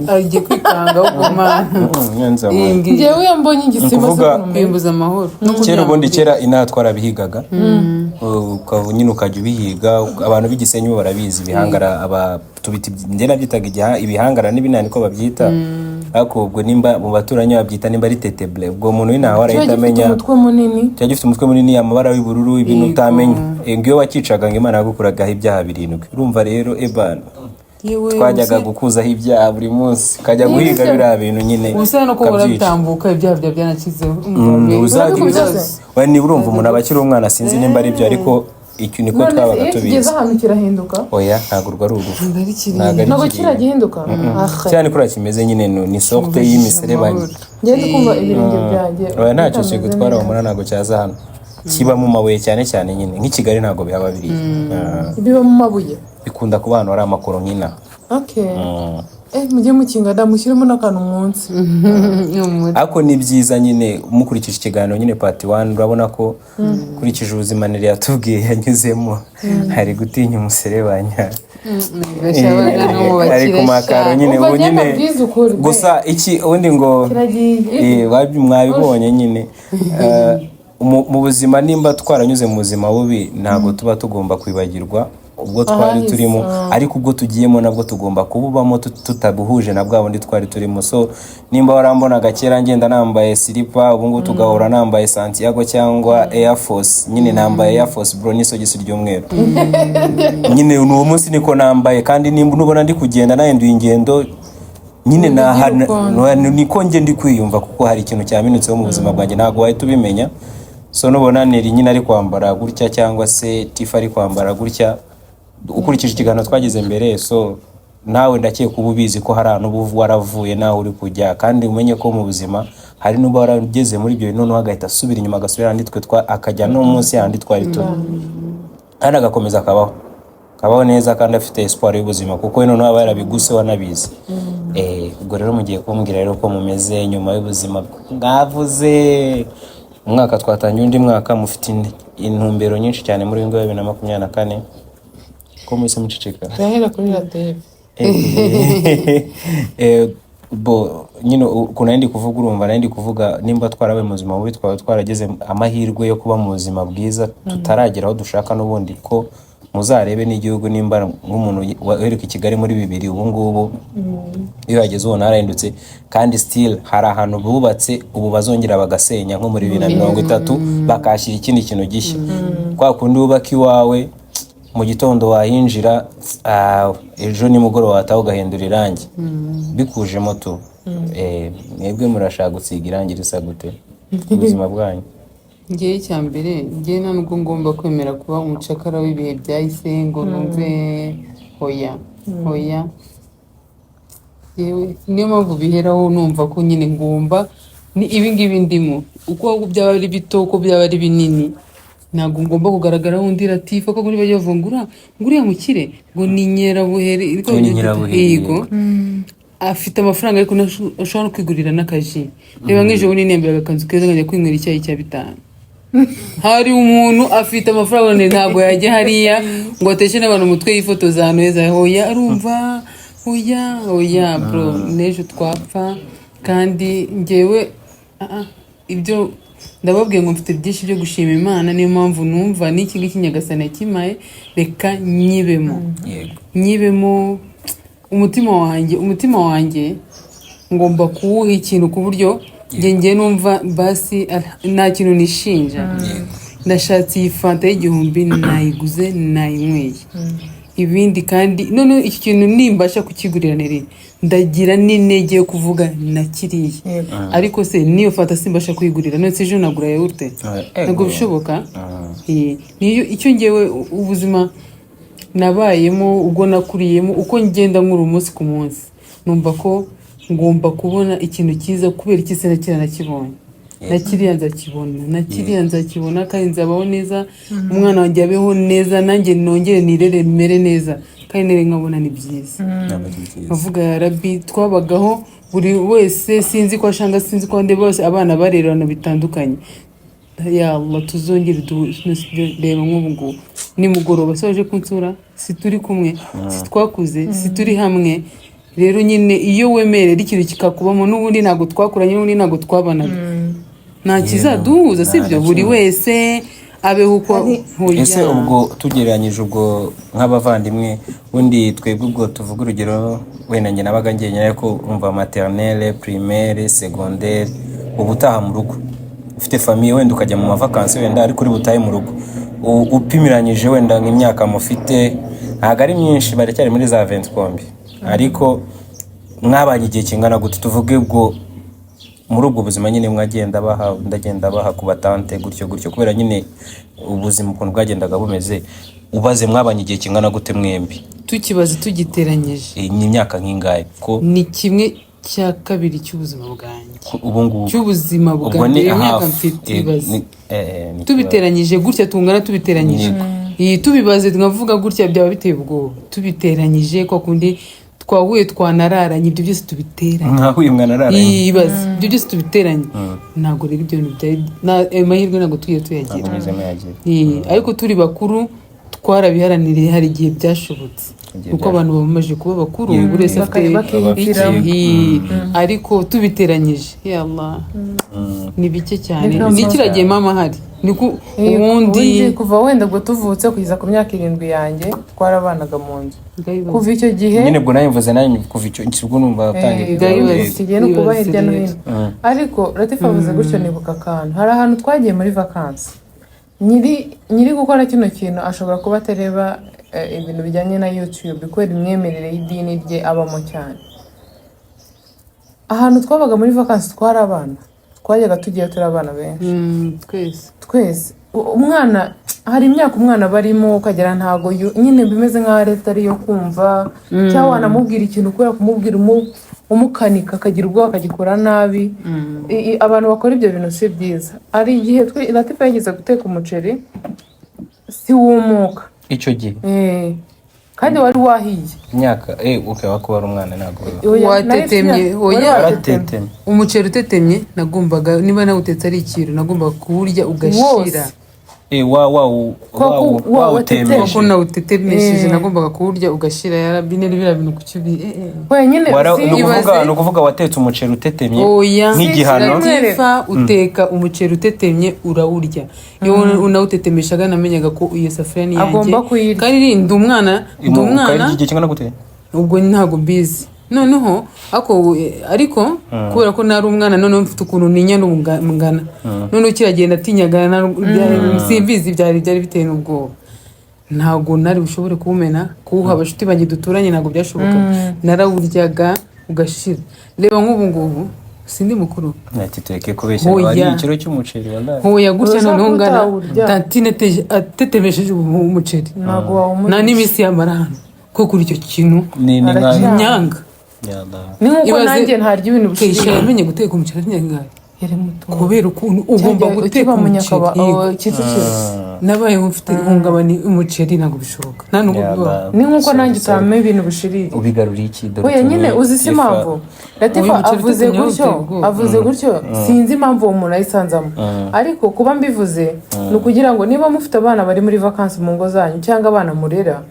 agiye kwikanga ugumana njyewe iyo mbonye igisimba se bimbuza amahoro kera ubundi kera inaha twarabihigaga nyine ukajya ubihiga abantu b'igisenyi barabizi ibihangara njye nabyitaga ibihangara n'ibinani ko babyita ariko ubwo nimba mu baturanyi babyita nimba ari teteble ubwo umuntu w'inaha arahita amenya umutwe munini cyangwa gifite umutwe munini amabara y'ubururu ibintu utamenya ngiyo wakicaga ngo Imana yagukuragaho ibyaha 7 urumva rero ebana twajyaga gukuzaho ibyaha buri munsi kajya guhiga biriya bintu nyine ubusa no kubura bitambuka ibyaha byanakizeho ni urumva umuntu abakiri umwana sinzi nimba ari byo ariko iki niko twabaga tubizi kigeze ahantu kirahinduka oya ntabwo rwa rugufu ntabwo kiragihinduka cyane kuri kimeze nyine ni sorte y'imiserebanya ngende kumva ibirenge byanjye oya ntacyo kigutwara umuntu ntabwo cyaza hano kiba mu mabuye cyane cyane nyine nk'ikigali ntabwo bihaba biri biba mu mabuye bikunda kuba hano hari amakoro nk'ina mujye mukinga damushyiremo n'akantu munsi ariko ni byiza nyine mukurikije ikiganiro nyine part 1 urabona ko kurikije ubuzima nire yatubwiye yanyuzemo hari gutinya umuserebanya ari ku makaro nyine ubu nyine gusa iki ubundi ngo mwabibonye nyine mu buzima nimba twaranyuze mu buzima bubi ntabwo tuba tugomba kwibagirwa ubwo twari turimo ariko ubwo tugiyemo nabwo tugomba kububamo tutabuhuje na bwa bundi twari turimo so nimba warambonaga kera ngenda nambaye silipa ubu ngubu tugahora nambaye Santiago cyangwa Air Force nyine nambaye Air Force bro n'isogisi ry'umweru nyine uwo munsi niko nambaye kandi nimba nubona ndi kugenda nahinduye ingendo nyine niko nge ndi kwiyumva kuko hari ikintu cyaminutseho mu buzima bwanjye ntabwo wahita ubimenya so nubona neri nyine ari kwambara gutya cyangwa se Tifa ari kwambara gutya ukurikije ikiganiro twagize mbere so nawe ndakeye kuba ubizi ko hari ahantu waravuye nawe uri kujya kandi umenye ko mu buzima hari n'uba warageze muri ibyo noneho agahita asubira inyuma agasubira ahandi akajya no munsi y'ahandi twari turi kandi agakomeza akabaho neza kandi afite espoir y'ubuzima kuko noneho aba yarabiguse wanabizi ubwo rero mugiye kumbwira rero ko mumeze nyuma y'ubuzima mwavuze umwaka twatangiye undi mwaka mufite intumbero nyinshi cyane muri 2024 ko mwese muceceka turahera kuri radio nyine kuna ndi kuvuga urumva nandi kuvuga nimba twarabaye mu buzima bubi twarageze amahirwe yo kuba mu buzima bwiza tutarageraho dushaka n'ubundi ko muzarebe n'igihugu nimba nk'umuntu wahereka Kigali muri 2000 ubu ngubu iyo yageze ubona harahindutse kandi still hari ahantu bubatse ubu bazongera bagasenya nko muri 2030 bakashyira ikindi kintu gishya kwa kundi wubaka iwawe mu gitondo wahinjira ejo nimugoroba wataho ugahindura irangi bikuje moto mwebwe murashaka gusiga irangi risa gute ubuzima bwanyu ngiye icyambere ngiye nubwo ngomba kwemera kuba umucakara w'ibihe byahise ngo numve hoya yewe niyo mpamvu biheraho numva ko nyine ngomba ni ibingibi ndimo uko byaba ari bito uko byaba ari binini ntabwo ngomba kugaragara undi Latifa ko kuri bajyavungura nguriya mukire ngo ni nyerabuhere yego afite amafaranga ariko ashobora kwigurira n'akaji reba nk'ejo bundi nembera agakanzu keza nkajya kwinywera icyayi cya 5 hari umuntu afite amafaranga ntabwo yajya hariya ngo ateshe n'abantu umutwe yifotoza ahantu heza hoya arumva hoya bro n'ejo twapfa kandi ngewe ibyo ndababwiye ngo mfite byinshi byo gushima Imana niyo mpamvu numva n'iki ngiki Nyagasani kimaye reka nyibemo umutima wanjye ngomba kuwuha ikintu ku buryo ngiye numva basi nta kintu nishinja ndashatse iyi fanta y'igihumbi nayiguze nayinyweye ibindi kandi none iki kintu nimbasha kukigurira nere ndagira n'intege yo kuvuga nakiriye ariko se niyo fata simbasha kuyigurira none se ejo nagura yawurute ntabwo bishoboka niyo icyo ngewe ubuzima nabayemo ubwo nakuriyemo uko ngenda nkura umunsi ku munsi numva ko ngomba kubona ikintu cyiza kubera iki se nakira nakibonye nakiriya nzakibona kandi nzabaho neza umwana wanjye abeho neza nanjye nongere nirere mere neza kandi nere nkabona ni byiza bavuga ya Rabbi twabagaho buri wese sinzi ko ashanga sinzi ko ndebe bose abana barerana bitandukanye ya Allah tuzongere reba nk'ubu nimugoroba soje kunsura si turi kumwe si twakuze si turi hamwe rero nyine iyo wemerera ikintu kikakubamo n'ubundi ntabwo twakuranye n'ubundi ntabwo twabanaga nta kizaduhuza sibyo buri wese abeho uko ese ubwo tugereranyije ubwo nk'abavandimwe undi twebwe ubwo tuvuga urugero wenda njye nabaga njyenyine ariko umva maternelle primaire secondaire ubu utaha mu rugo ufite famiye wenda ukajya mu mavakansi wenda ariko uri butahe mu rugo upimiranyije wenda nk'imyaka mufite ntabwo ari myinshi baracyari muri za 20 kombi ariko mwabanye igihe kingana gute tuvuge ubwo muri ubwo buzima nyine ndagenda baha ku batante gutyo kubera nyine ubuzima ukuntu bwagendaga bumeze ubaze mwabanye igihe kingana gute mwembi tukibaze tugiteranyije ni imyaka nk'ingahe ko ni kimwe cya kabiri cy'ubuzima bwanjye ubu ngubu cy'ubuzima bwanjye imyaka mfite ibaze tubiteranyije gutya tungana tubiteranyije tubibaze tukavuga gutya byaba biteye ubwoba tubiteranyije kwa kundi twahuye twanararanye ibyo byose tubiteranye nkahuye mwanararanye ibaze ibyo byose tubiteranye ntabwo rero ibyo bintu byari amahirwe ntabwo tugiye tuyagira ariko turi bakuru twarabiharaniriye hari igihe byashobotse kuko abantu bamaze kuba bakuru buri wese afite ariko tubiteranyije ya Allah ni bike cyane ni kiragiye mama hari niko ubundi kuva wenda ngo tuvutse kugeza ku myaka 7 yanjye twarabanaga mu nzu kuva icyo gihe nyine bwo nayo mvuze nayo kuva icyo kibwo numva atangiye no kuba hirya no hino ariko Latifa avuze gutyo nibuka akantu hari ahantu twagiye muri vacances nyiri gukora kino kintu ashobora kuba atareba ibintu bijyanye na YouTube kubera imyemerere y'idini rye abamo cyane ahantu twabaga muri vacances twari abana twajyaga tugiye turi abana benshi twese umwana hari imyaka umwana barimo ukagera ntago nyine bimeze nk'aho leta ariyo kumva cyangwa wanamubwira ikintu kubera kumubwira umukanika akagira ubwoba akagikora nabi abantu bakora ibyo bintu si byiza ari igihe Latifa yageze guteka umuceri si wumuka icyo gihe kandi wari wahiye imyaka ukaba kuba ari umwana ntabwo watetemye umuceri utetemye nagombaga niba nawutetse ari ikintu nagombaga kuwurya ugashira wawutemeshe nawutetemesheje nagombaga kuwurya ugashira yarabine biriya bintu kucyubi wenyine ni ukuvuga watetse umuceri utetemye nk'igihano uteka umuceri utetemye urawurya iyo unawutetemeshaga namenyaga ko iyo safuriya ni yanjye kandi ndi umwana igihe kingana gute ubwo ntabwo mbizi noneho ariko kubera ko nari umwana noneho mfite ukuntu ninya n'umugana noneho kiragenda atinyagana simbizi byari biteye n'ubwoba ntabwo nari bushobore kuwumena kuwuha abashuti banjye duturanye ntabwo byashoboka narawuryaga ugashira reba nk'ubu ngubu sindi mukuru ati tureke kubeshya wari ikiro cy'umuceri hoya gutya noneho ngana tantine atetemesheje umuceri nta n'imisi y'amarahano ko kuri icyo kintu ni nyanga ni nkuko nanjye ntarya ibintu bishimye yamenye guteka umuceri nyangari yari muto kubera ukuntu ugomba guteka umuceri nabaye mfite ihungabana umuceri ntabwo bishoboka nta nubwo ni nkuko nanjye utama ibintu bishirira ubigaruriye iki oya nyine uzi si impamvu Latifa avuze gutyo sinzi impamvu uwo muntu ayisanzamo ariko kuba mbivuze ni ukugira ngo niba mufite abana bari muri vacances mu ngo zanyu cyangwa abana murera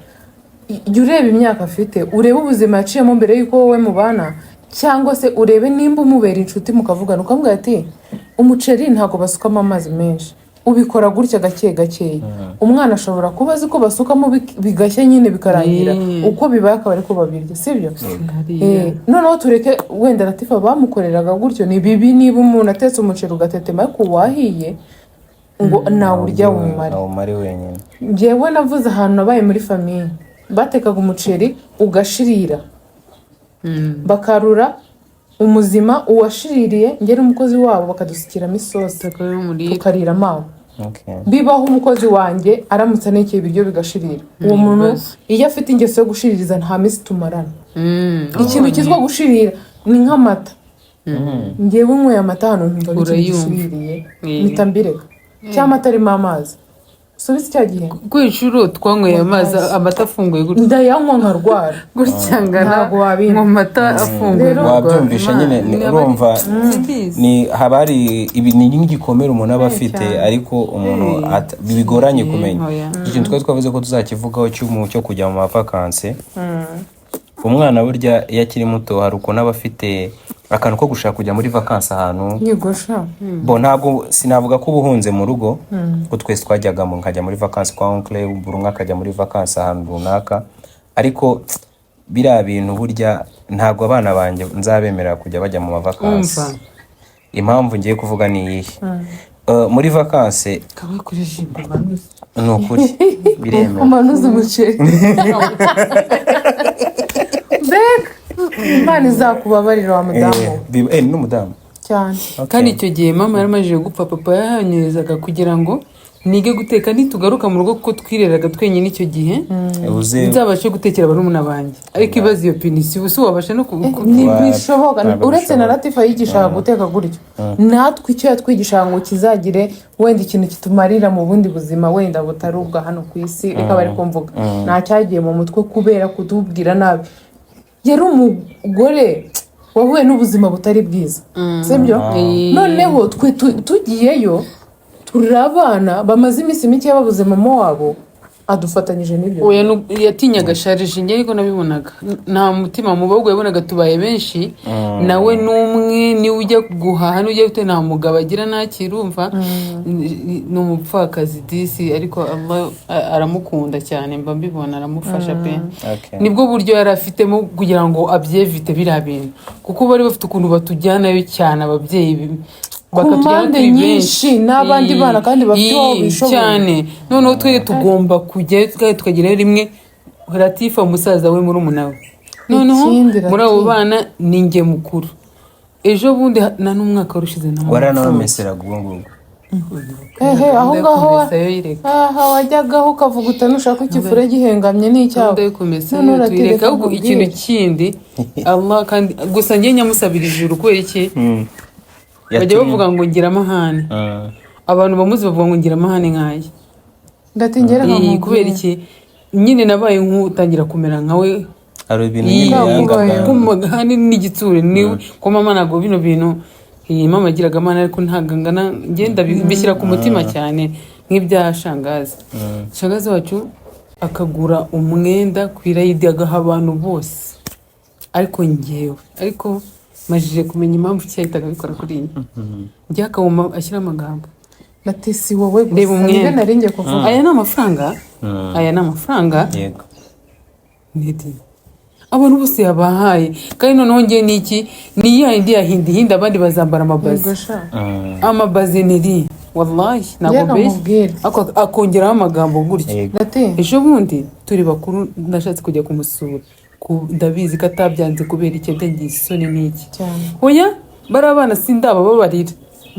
jya ureba imyaka afite urebe ubuzima yaciyemo mbere y'uko wowe mubana cyangwa se urebe nimba umubera inshuti mukavugana ukamubwira ati umuceri ntabwo basukamo amazi menshi ubikora gutya gake umwana ashobora kuba azi ko basukamo bigashya nyine bikarangira uko bibaye akaba ariko babirya sibyo noneho tureke wenda Latifa bamukoreraga gutyo ni bibi niba umuntu atetse umuceri ugatetema ariko wahiye ngo nawurya wumare wenyine njyewe navuze ahantu nabaye muri famiye batekaga umuceri ugashirira bakarura umuzima uwashiririye ngera umukozi wabo bakadusukiramo isosi tukarira amawe bibaho umukozi wanjye aramutse anekeye ibiryo bigashirira uwo muntu iyo afite ingeso yo gushiririza nta minsi tumarana ikintu cyitwa gushirira ni nk'amata ngewe nyweye amata hano nkumva bigishiririye mpita mbireka cyangwa amata arimo amazi subise cya gihe ku inshuro twanyweye amazi amata afunguye gutya ndayanywa nkarwara gutya ntabwo wabina amata afunguye wabyumvisha nyine urumva ni haba hari ibintu nk'igikomere umuntu aba afite ariko umuntu bigoranye kumenya ikintu twari twavuze ko tuzakivugaho cyo kujya mu mavakansi umwana burya iyo akiri muto hari ukuntu aba afite akantu ko gushaka kujya muri vakansi ahantu yigosha bo ntabwo sinavuga ko ubuhunze mu rugo ko twese twajyagamo nkajya muri vakansi kwa oncle buri umwe akajya muri vakansi ahantu runaka ariko biriya bintu burya ntabwo abana banjye nzabemerera kujya bajya mu mavakansi. Impamvu ngiye kuvuga ni iyihe? Muri vakansi kabakoresha imbabazi ni ukuri biremera umanuza umuceri mbega Imana izakubabarira wa mudamu n'umudamu cyane. kandi icyo gihe mama yaramajije gupfa papa yahanyorezaga kugira ngo nige guteka nitugaruka mu rugo kuko twireraga twenyine icyo gihe nzabashe gutekera barumuna banjye ariko ibaze iyo pinisi ubu wabasha no ntibishoboka uretse na Latifa yigishaga guteka gutyo natwe icyo yatwigishaga ngo kizagire wenda ikintu kitumarira mu bundi buzima wenda butari ubwa hano ku isi reka bari kumvuga nta cyagiye mu mutwe kubera kutubwira nabi. Yari umugore wahuye n'ubuzima butari bwiza sibyo noneho twe tugiyeyo turabana bamaze iminsi mike babuze mama wabo adufatanyije n'ibyo yatinyaga sharije njye ariko nabibonaga nta mutima mu bagwe yabonaga tubaye benshi nawe n'umwe ni ujya guhaha n'ujya gute nta mugabo agira nakirumva ni umupfakazi disi ariko Allah aramukunda cyane mba mbibona aramufasha pe nibwo buryo yari afitemo kugira ngo abyevite biriya bintu kuko bari bafite ukuntu batujyanayo cyane ababyeyi bakatujyana nyinshi n'abandi bana kandi bafite aho bishoboye cyane noneho twe tugomba kujya tukagerayo rimwe Latifa umusaza we muri umunawe noneho muri abo bana ni njye mukuru ejo bundi na n'umwaka warushize na waranameseraga ubwo ngubwo aho ngaho wajyagaho ukavuga utanushaka ikifure gihengamye n'icyawe tuyireka ikintu kindi Allah kandi gusa njye nyamusabira ijuru kubera iki bajya bavuga ngo ngira amahane abantu bamuzi bavuga ngo ngira amahane nk'aya ndatingera nka kubera iki nyine nabaye nk'utangira kumera nkawe hari ibintu nyine yangaga kumagahane n'igitsure niwe ko mama ntabwo bino bintu mama agiraga amahane ariko ntagangana ngenda bishyira ku mutima cyane nk'ibya shangazi shangazi wacu akagura umwenda ku irayidi agaha abantu bose ariko ngewe ariko majije kumenya impamvu cyahitaga bikora kuri iyi njye akawuma ashyira amagambo natisi wowe gusa narinjye kuvuga aya ni amafaranga yego nedi abantu bose yabahaye kandi noneho njye niki ni yindi yahinda abandi bazambara amabazi nedi wallahi ntabwo bese akongeraho amagambo gutya ejo bundi turi bakuru ndashatse kujya kumusura ndabizi ko atabyanze kubera icyo ndagiye isoni n'iki oya bari abana sindaba babarira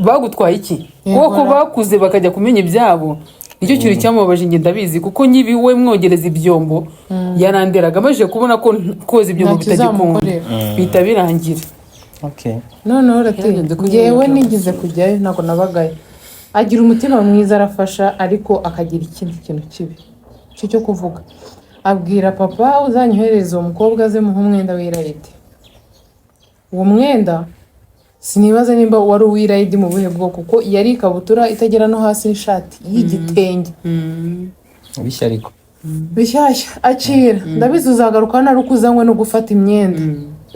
bagutwaye iki kuko bakuze bakajya kumenya ibyabo nicyo kintu cyamubabaje njye ndabizi kuko nyibi we mwogereza ibyombo yaranderaga amajije kubona ko koza ibyombo bitagikunda bihita birangira noneho yewe nigeze kujyayo ntabwo nabagayo agira umutima mwiza arafasha ariko akagira ikindi kintu kibi cyo kuvuga abwira papa uzanyohereza uwo mukobwa aze muhe umwenda w'irayidi uwo mwenda sinibaza nimba wari uw'irayidi mu buhe bwoko kuko yari ikabutura itagera no hasi n'ishati y'igitenge bishyashya acira ndabizi uzagaruka nari uko uzanywe no gufata imyenda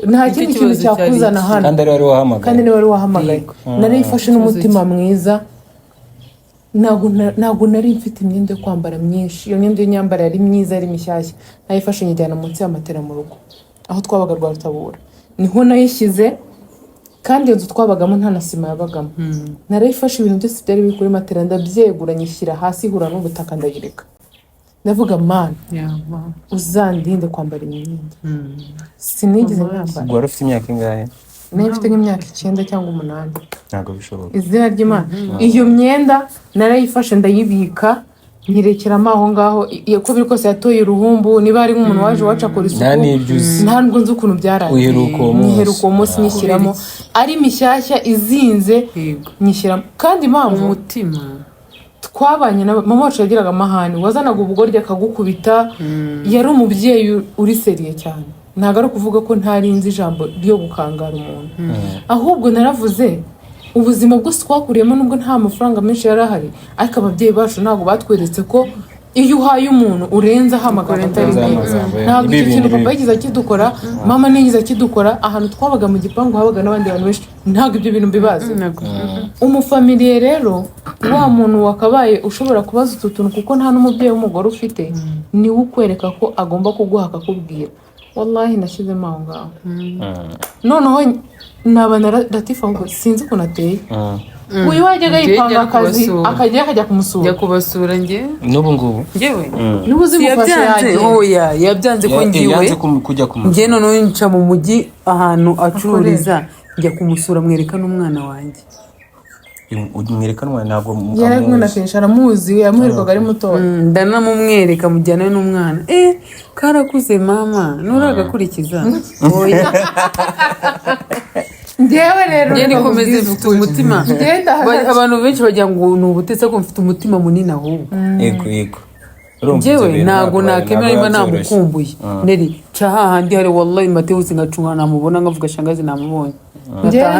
nta kindi kintu cyakuzana hano kandi niwe wari wahamagaye nari ifashe n'umutima mwiza ntabwo nari mfite imyenda yo kwambara myinshi iyo myenda y'imyambaro yari myiza yari mishyashya nayifashe nyijyana munsi y'amatera mu rugo aho twabaga rwa Rutabura niho nayishyize kandi iyo nzu twabagamo nta na sima yabagamo narayifashe ibintu byose byari biri kuri matera ndabyegura nyishyira hasi ihura n'ubutaka ndayireka ndavuga mana uzandinde kwambara imyenda sinigeze nyambara wari ufite imyaka ingahe nari mfite nk'imyaka 9 cyangwa 8 ntabwo bishoboka izina ry'Imana iyo myenda narayifashe ndayibika nyirekeramo aho ngaho ko biri kose yatoye uruhumbu niba ari nk'umuntu waje waca akora isuku nta nubwo nzi ukuntu byarangiye niheruka uwo munsi nyishyiramo ari mishyashya izinze nyishyiramo kandi impamvu umutima twabanye na mama wacu yagiraga amahane wazanaga ubugoryi akagukubita yari umubyeyi uri seriye cyane ntabwo ari ukuvuga ko ntarinzi ijambo ryo gukangara umuntu ahubwo naravuze ubuzima bwose twakuriyemo nubwo nta mafaranga menshi yari ahari ariko ababyeyi bacu ntabwo batweretse ko iyo uhaye umuntu urenzaho amagambo atari meza. Ntabwo icyo kintu papa yagize akidukora, mama ntiyigize akidukora. Ahantu twabaga mu gipangu habaga n'abandi bantu benshi, ntabwo ibyo bintu bibaza. Umufamiliye rero wa muntu wakabaye ushobora kubaza utu tuntu kuko nta n'umubyeyi w'umugore ufite, niwe ukwereka ko agomba kuguha akakubwira. Wallahi nashyizemo aho ngaho. Noneho nabana Latifa ahubwo sinzi ukuntu ateye. Uyu wajyaga yipanga akazi akajya kumusura. Njya kubasura njye. N'ubu ngubu. Njyewe. N'ubu zimufasha yagiye. Oya, yabyanze ko ngiwe. Yanze kujya kumusura. Njye noneho nca mu mujyi ahantu acururiza njya kumusura mwereka n'umwana wanjye. Mwereka n'umwana ntabwo yaramwe kenshi aramuzi, yamuherukaga ari muto. Ndanamumwereka mujyana n'umwana. Karakuze mama, nuragakurikiza. Oya. Njyewe rero njye nikomeze mfite umutima. Abantu benshi bagira ngo ni ubutetse ko mfite umutima munini ahubwo. Yego. Njyewe ntago nakemera niba namukumbuye. Neri cha hahandi hari wallahi Mateus ngacunga namubona ngavuga shangazi namubonye.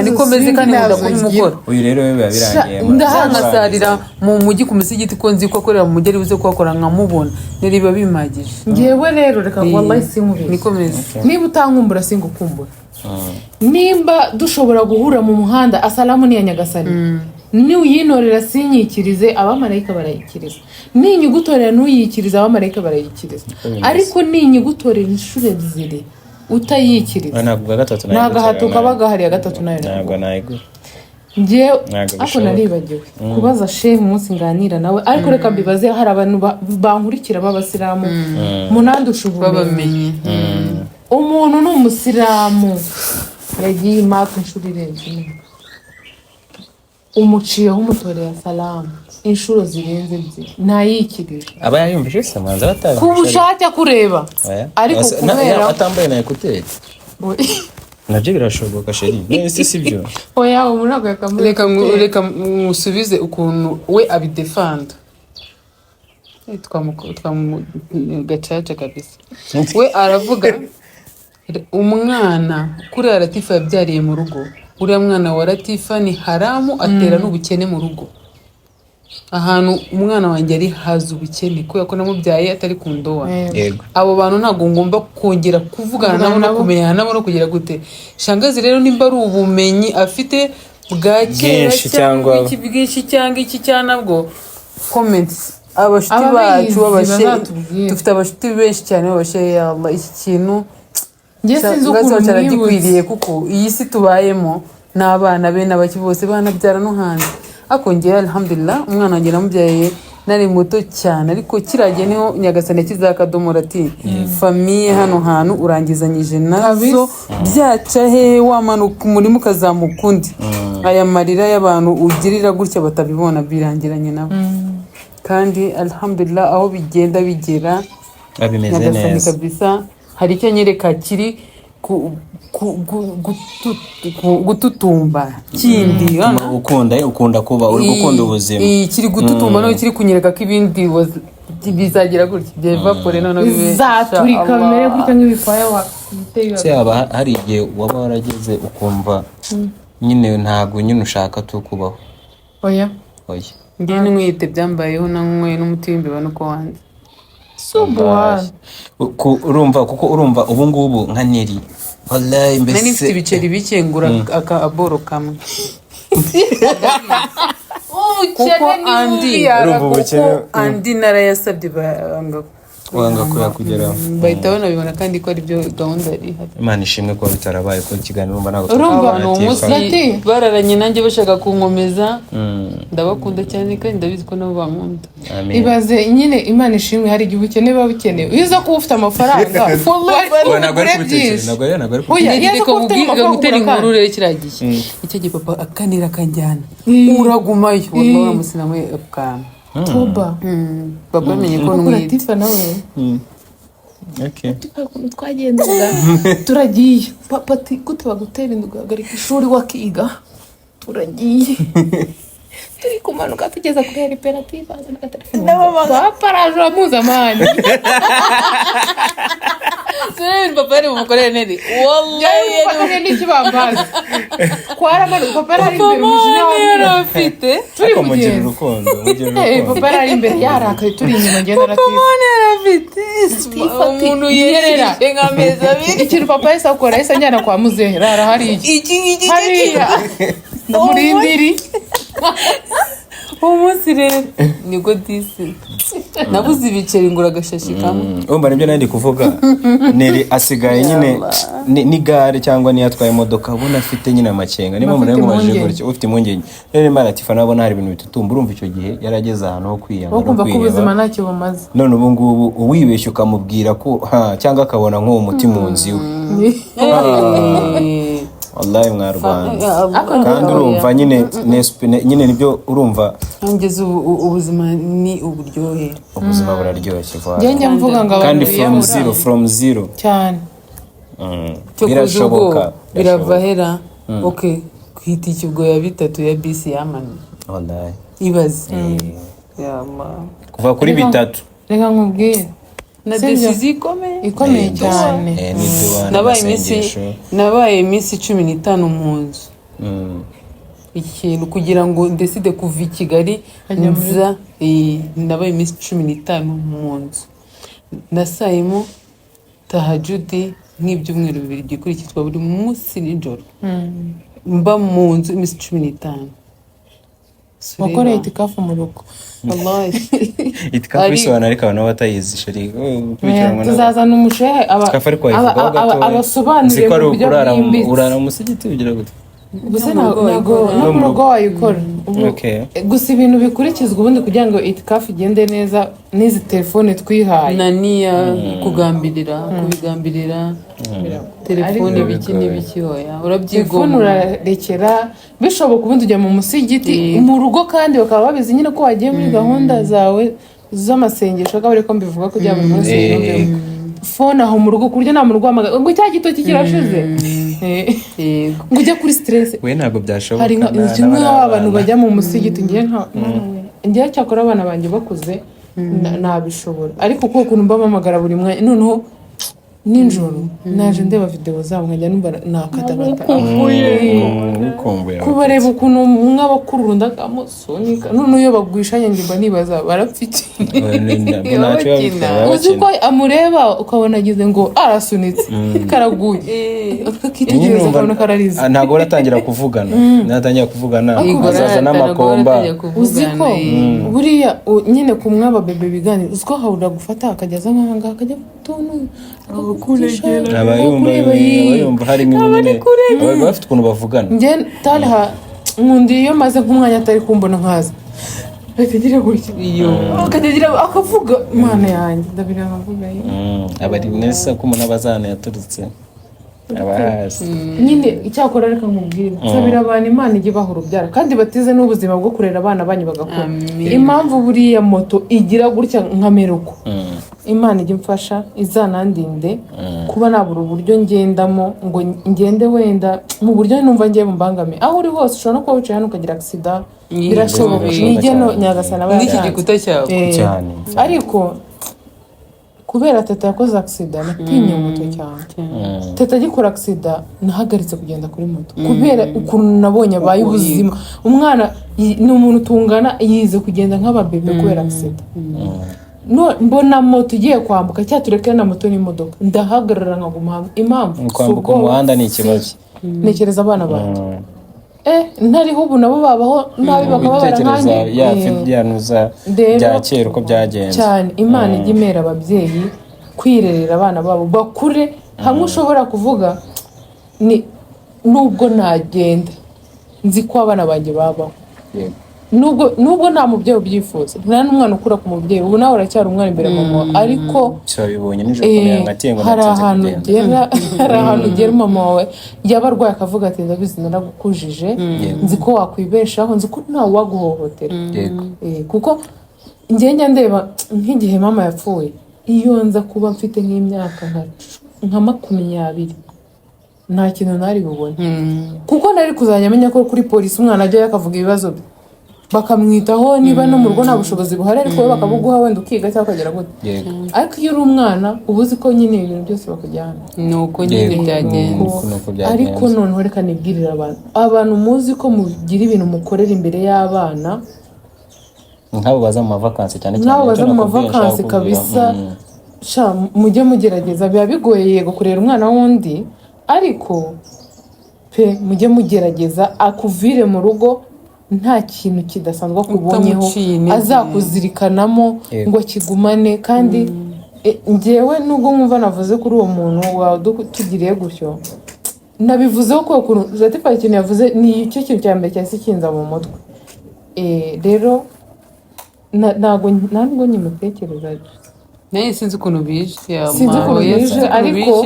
Nikomeze kandi ndakubimukora. Uyu rero biba birangiye. Ndahangasarira mu mujyi ku musigiti ko nzi ko akorera mu mujyi ari buze kwakora nkamubona. Neri biba bimagije. Njyewe rero reka wallahi sinkubise. Nikomeze. Niba utankumbura singukumbura. Nimba dushobora guhura mu muhanda asalamu ni ya Nyagasani. Ni uyinorera sinyikirize abamarayika barayikiriza. Ni inyugutorera n'uyikiriza abamarayika barayikiriza. Ariko ni inyugutorera inshuro ebyiri utayikiriza. Ntabwo gatatu nayo. Ntabwo hatuka bagahari ya gatatu nayo. Ntabwo nayigura. Njye ako naribagiwe kubaza shehe umunsi nganira nawe, ariko reka mbibaze hari abantu bankurikira b'abasilamu munandusha babamenye. Umuntu ni umusilamu yagiye imaka inshuro irenze umuciyeho umutorera salamu inshuro zirenze ebyiri ntayikirije. Aba yayumvise se manza bataye ku bushake kureba ariko kubera atambaye na ekuteri nabyo birashoboka sheri nese sibyo. Oya umuntu yakamureka reka musubize ukuntu we abidefanda. Gacaca kabisa. We aravuga umwana kuri Latifa yabyariye mu rugo, uriya mwana wa Latifa ni haramu atera n'ubukene mu rugo. Ahantu umwana wanjye ari haza ubukene kubera ko namubyaye atari ku ndoa. Yego. Abo bantu ntabwo ngomba kongera kuvugana nabo no kumenyana nabo no kugira gute. Shangazi rero nimba ari ubumenyi afite bwa kera cyangwa iki bwinshi cyangwa iki cyanabwo comments abashiti bacu dufite abashiti benshi cyane babashe ya Allah iki kintu njye sinzi ukuntu cyaragikwiriye kuko iyi si tubayemo n'abana be n'abaki bose banabyara no hanze. Akongera alhamdulillah umwana wanjye namubyaye nari muto cyane, ariko kiragiye niho Nyagasani kizakadomora ati famiye hano hantu urangizanyije nazo byaca he wamanuka umurimo ukazamuka undi. Aya marira y'abantu ugirira gutya batabibona birangiranye nabo. Kandi alhamdulillah aho bigenda bigera abimeze neza kabisa. Hari icyo nyereka kiri gututumba kindi ukunda kuba uri gukunda ubuzima kiri gututumba no kiri kunyereka ko ibindi bizagira gutya byevapore none bizaturika bimere gutya nk'ibikwaya se aba hari igihe waba warageze ukumva nyine ntabwo nyine ushaka tukubaho. Oya ngiye n'umwite byambayeho nankwe n'umuti w'imbeba nuko wanze urumva kuko urumva ubu ngubu nka Neri wallahi mbese nari mfite ibiceri bikengura akaboro kamwe kuko andi narayasabye wanga kuyakugeraho bahita banabibona kandi ko ari byo gahunda yari ihari. Imana ishimwe ko bitarabaye ko ikiganiro urumva ntabwo abantu bararanye nanjye bashaka kunkomeza. Ndabakunda cyane kandi ndabizi ko nabo bankunda. Ibaze nyine Imana ishimwe hari igihe ubukene buba bukenewe uza kuba ufite amafaranga ntabwo ari kubitekereza ntabwo reka gutera inkuru rero kiragiye icyo gihe papa akanira akanjyana uragumayo wallahi uramusinamu akana Toba. Baba menye ko n'umwite. Latifa nawe. Okay. Twagendaga turagiye. Papa ati gute bagutera indugagarika ishuri wakiga. Turagiye. Turi kumanuka tugeza kuri Heriperative azana telefone. Twaparaje mpuzamahanga. papa yari bumukorere Neri wallahi yari n'ikibambazi kwaramara papa yari imbere umujinya yari afite turi mugira kugenda urukundo papa yari imbere yarakaye turi inyuma ngenda na papa yari afite umuntu yerereje nk'amezi abiri ikintu papa yahise akora yahise anjyana kwa muzehe rara hariya iki hariya ndamurindiri umunsi rero nibwo disi nabuze ibiceri ngura agashashi kamwe umva nibyo nandi kuvuga Neri asigaye nyine ni gare cyangwa niyo atwaye imodoka ubona afite nyine amakenga niba umuntu yagumajije gutyo ufite impungenge rero Imana atifa nabona hari ibintu bitutumba urumva icyo gihe yarageze ahantu ho kwiyanga wo kumva ko ubuzima ntacyo bumaze none ubu ngubu uwibeshya ukamubwira ko cyangwa akabona nk'uwo muti mu nzu iwe wallahi mwarwanda kandi urumva nyine nibyo urumva ngeze ubuzima ni uburyohe ubuzima buraryoshye njye mvuga ngo kandi from zero cyane birashoboka birava hera okay kwita ikibwo ya 3 ya bisi yamani wallahi ibaze kuva kuri 3 reka nkubwire na decisive ikomeye cyane nabaye iminsi 15 mu nzu ikintu kugira ngo ndeside kuva i Kigali nza nabaye iminsi 15 mu nzu nasayemo tahajudi nk'ibyumweru 2 gikurikizwa buri munsi nijoro mba mu nzu iminsi 15 wakoreye itikafu mu rugo wallahi itikafu bisobanura ariko abantu batayizi shari tuzazana umushehe abasobanurire mu buryo bwimbitse urara umusigiti ugira gute gusa ntabwo no mu rugo wayikora gusa ibintu bikurikizwa ubundi kugira ngo itikafu igende neza n'izi telefone twihaye naniya kubigambirira telefone biki n'ibiki hoya urabyigomba urarekera bishoboka ubundi ujya mu musigiti mu rugo kandi bakaba babizi nyine ko wagiye muri gahunda zawe z'amasengesho akaba ariko mbivuga kugira ngo umunsi yumve fone aho mu rugo ku buryo nta muntu uguhamagara ngo cya gitoki kirashize ngo ujya kuri stress we ntabwo byashoboka hari kimwe abantu bajya mu musigiti ngiye cyakora abana banjye bakuze nabishobora ariko kuko ukuntu mbamamagara buri mwanya noneho ninjoro naje ndeba video zabo nkajya numva nakatagata kubareba ukuntu mw'abakurunda kamusonika none iyo bagwishanye ngimba nibaza barapfiki uzi ko amureba ukabona agize ngo arasunitse karaguye akakitegereza akabona kararize ntabwo uratangira kuvugana natangira kuvugana azaza n'amakomba uzi ko buriya nyine ku mwaba bebe biganira uzi ko hahurira gufata akageza nk'ahangaha akajya kutuntu abayumva harimo nyine bafite ukuntu bavugana njye tariha nkundi iyo maze nk'umwanya atari kumbona nkaza akagira gutya akavuga imana yanjye ndabira nkavuga abari neza ko umuntu abazana yaturutse abahazi nyine icyakora reka nkubwire nsabira abantu imana ijye ibaha urubyaro kandi batize n'ubuzima bwo kurera abana banyu bagakura impamvu buriya moto igira gutya nkameruko imana ijya imfasha izanandinde kuba nabura uburyo ngendamo ngo ngende wenda mu buryo numva ngiye mbangamiye aho uri hose ushobora no kuba wicaye hano ukagira agisida birashoboka nigeno nyagasana n'iki gikuta cyawe ariko kubera teta yakoze agisida natinye moto cyane teta agikora agisida nahagaritse kugenda kuri moto kubera ukuntu nabonye abaye ubuzima umwana ni umuntu tungana yize kugenda nk'ababebe kubera agisida mbona moto igiye kwambuka cyaturekera na moto n'imodoka ndahagarara nkaguma impamvu kwambuka umuhanda ni ikibazo ntekereza abana banjye ntariho ubu nabo babaho nabi bakaba barankange yanuza bya kera uko byagenze cyane imana ijya imera ababyeyi kwirerera abana babo bakure hamwe ushobora kuvuga nubwo nagenda nzi ko abana banjye babaho nubwo nta mubyeyi ubyifuza nta n'umwana ukura ku mubyeyi ubu nawe uracyari umwana imbere mama ariko hari ahantu ugera mama wawe yaba arwaye akavuga ati ndabizi naragukujije nzi ko wakwibeshaho nzi ko ntawe waguhohotera kuko njya ndeba nk'igihe mama yapfuye iyo nza kuba mfite nk'imyaka nka 20 nta kintu nari bubone kuko nari kuzajya amenya ko kuri polisi umwana ajyayo akavuga ibibazo bye bakamwitaho niba no mu rugo nta bushobozi buhari ariko wowe bakabuguha wenda ukiga cyangwa ukagera gute. Ariko iyo uri umwana uba uzi ko nyine ibintu byose bakujyana nuko nyine byagenze. Ariko noneho reka nibwirire abantu muzi ko mugira ibintu mukorera imbere y'abana nk'abo baza mu mavakansi cyane cyane nk'abo baza mu mavakansi kabisa mujye mugerageza. Biba bigoye yego kurera umwana wundi ariko pe mujye mugerageza akuvire mu rugo nta kintu kidasanzwe akubonyeho azakuzirikanamo ngo kigumane. Kandi njyewe nubwo mwumva navuze kuri uwo muntu tugiriye gutyo nabivuzeho ko Latifa ikintu yavuze ni cyo kintu cya mbere cyahise kinza mu mutwe. Rero ntabwo nyimutekereza naye sinzi ukuntu bije ariko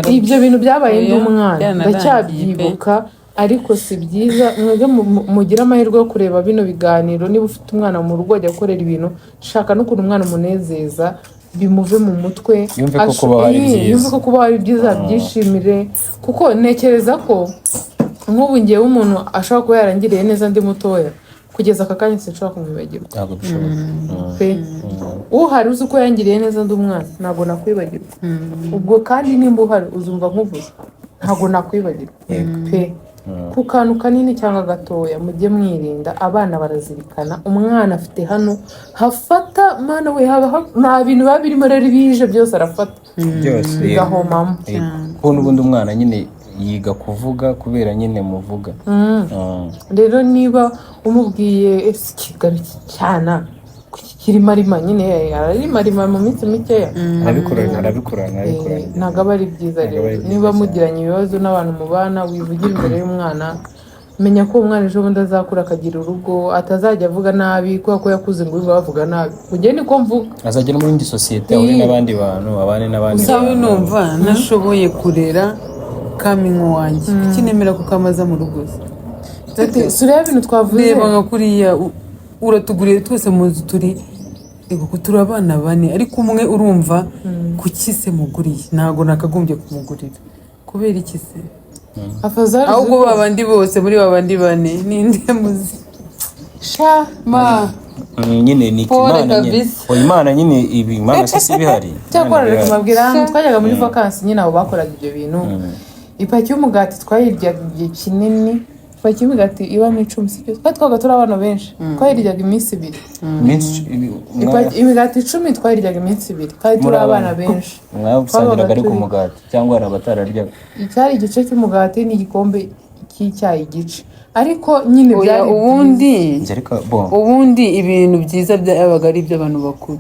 ibyo bintu byabaye ndi umwana ndacyabyibuka. Ariko si byiza mwebwe mugira amahirwe yo kureba bino biganiro. Niba ufite umwana mu rugo ajya gukorera ibintu shaka n'ukuntu umwana umunezeza bimuve mu mutwe yumve ko kuba hari byiza byishimire. Kuko ntekereza ko nk'ubu ngewe umuntu ashobora kuba yarangiriye neza ndi mutoya kugeza aka kanya sinshobora kumwibagirwa. Ntabwo bishoboka pe uhari uzi ko yangiriye neza ndi umwana ntabwo nakwibagirwa. Ubwo kandi nimba uhari uzumva nkuvuze ntabwo nakwibagirwa pe. Ku kantu kanini cyangwa gatoya mujye mwirinda. Abana barazirikana. Umwana afite hano hafata mana we nta bintu biba birimo rero bije byose arafata byose bigahomamo. kuko n'ubundi umwana nyine yiga kuvuga kubera nyine muvuga. Rero niba umubwiye Kigali cyana kirimarima nyine ararimarima mu minsi mikeya arabikurana ntabwo aba ari byiza. Rero niba mugiranye ibibazo n'abantu mubana wivugira imbere y'umwana menya ko umwana ejo bundi azakura akagira urugo atazajya avuga nabi kubera ko yakuze ngo bavuga nabi. Mujye niko mvuga azagera muri indi sosiyete ahure n'abandi bantu abane n'abandi. Sawe numva nashoboye kurera kamingo wanjye ikinemera kukamaza mu rugo. Sura y'ibintu twavuze reba nka kuriya uratuguriye twese mu nzu turi abana bane ariko umwe urumva kuki se muguriye ntabwo nakagombye kumugurira kubera iki se ahubwo babandi bose muri babandi bane ninde muzi nyine ni Imana nyine ibi Imana se bihari cyakora reka mabwira twajyaga muri vacances nyine abo bakoraga ibyo bintu. Ipaki y'umugati twayiryaga igihe kinini. Ipaki y'umugati iba mu 10 sibyo twaga turi abana benshi twayiryaga iminsi 2. Imigati 10 twayiryaga iminsi 2 kandi turi abana benshi. Mwabusangiraga ari ku mugati cyangwa ari abatararyaga. Icyari igice cy'umugati n'igikombe cy'icyayi igice. Ariko nyine byari ubundi ibintu byiza byabaga ari iby'abantu bakuru.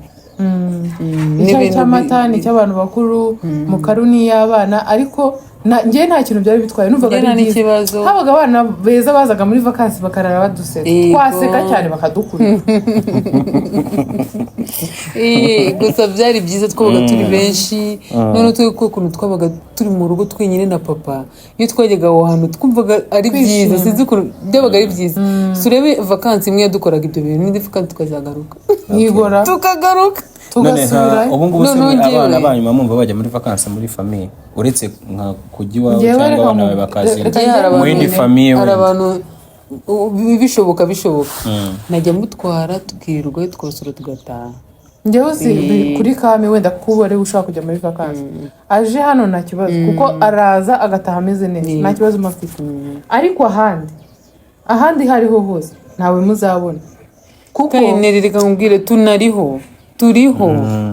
Icyayi cy'amata ni cy'abantu bakuru mu karuni y'abana. Ariko njye nta kintu byari bitwaye numvaga ari byiza. Habaga abana beza bazaga muri vacances bakarara baduseka twaseka cyane bakadukura. Gusa byari byiza twabaga turi benshi none ukuntu twabaga turi mu rugo twenyine na papa. Iyo twajyaga aho hantu twumvaga ari byiza sinzi ukuntu byabaga ari byiza. Surebe vacances imwe yadukoraga ibyo bintu n'indi vacances tukazagaruka tukagaruka tugasubira. Ubu ngubu abana banyuma mumva bajya muri vacances muri famille uretse nka kujya iwawe cyangwa abana bawe bakazira mu yindi famille. Hari abantu bishoboka najya mutwara tukirirwa twosura tugataha. Njyewe si kuri kame wenda kubore ushaka kujya muri vacances aje hano nta kibazo kuko araza agataha ameze neza nta kibazo mafite. Ariko ahandi hariho hose ntawe muzabona kuko nerereka nkubwire turiho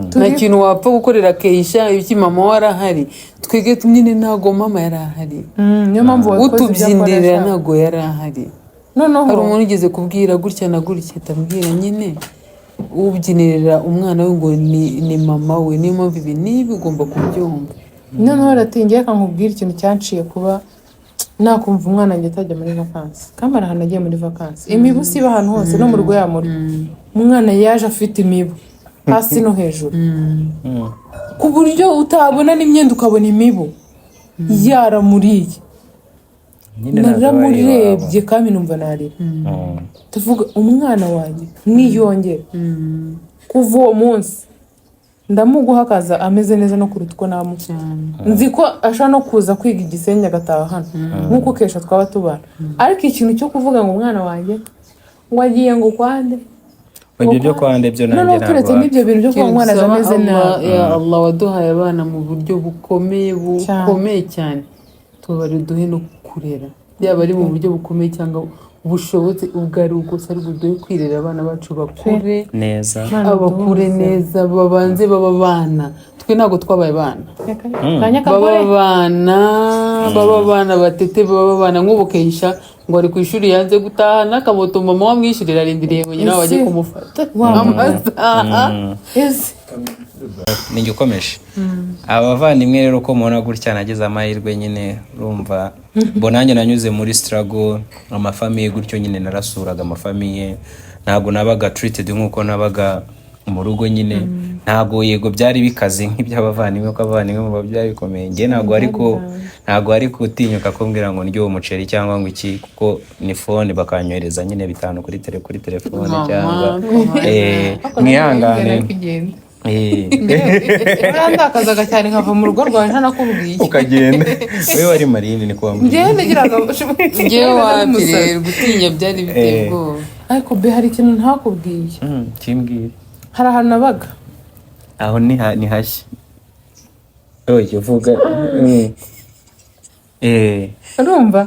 nta kintu wapfa gukorera Keisha iki mama warahari twege nyine ntago mama yarahari. Niyo mpamvu utubyindirira ntago yarahari. Hari umuntu ugeze kubwira gutya na gutya tambwira nyine ubyinirira umwana we ngo ni mama we. Niyo mpamvu ibi niba ugomba kubyumva. Noneho ratingiye kankubwira ikintu cyanciye kuba nakumva umwana njye atajya muri vacances. Kamara hano agiye muri vacances imibu siba ahantu hose no mu rugo yamuri umwana yaje afite imibu hasi no hejuru ku buryo utabona n'imyenda ukabona imibu yaramuriye. Naramurebye kandi numva narira tuvuga umwana wanjye niyongera kuva uwo munsi ndamuguhakaza ameze neza no kuruta uko namuca. Nzi ko ashaka no kuza kwiga Igisenyi agataha hano nkuko Kesha twaba tubana. Ariko ikintu cyo kuvuga ngo umwana wanjye wagiye ngo kwande ibyo byo kwande byo nanjye ntabwo turetse n'ibyo bintu byo kuba umwana ameze nabi ya Allah waduhaye abana mu buryo bukomeye cyane tubari duhe no kurera yaba ari mu buryo bukomeye cyangwa ubushobotse ubwo ari ubwose ari buduhe kwirera abana bacu bakure neza abakure neza babanze baba abana twe ntabwo twabaye abana baba abana batete baba abana nk'ubukesha ngo ari ku ishuri yanze gutaha n'akamoto mama wamwishyurira arindiriye ngo nyina wajye kumufata amasaha ninjye ukomeje abavandimwe rero ko mubona gutya nagize amahirwe nyine urumva nanjye nanyuze muri struggle amafamiye gutyo nyine narasuraga amafamiye ntabwo nabaga treated nk'uko nabaga mu rugo nyine ntabwo yego byari bikaze nk'iby'abavandimwe ko abavandimwe mu byari bikomeye njye ntabwo ari kutinyuka kumbwira ngo ndyo umuceri cyangwa ngo iki kuko ni phone bakanyohereza nyine 5 kuri telefone cyangwa mwihangane ndakazaga cyane nkava mu rugo rwawe ntanakubwiye ukagenda wewe wari Marine ni kwa ngende ngiraga ngewe wapire gutinya byari biteye ubwoba ariko be hari ikintu ntakubwiye kimbwira hari ahantu nabaga aho ni hashya oye uvuga urumva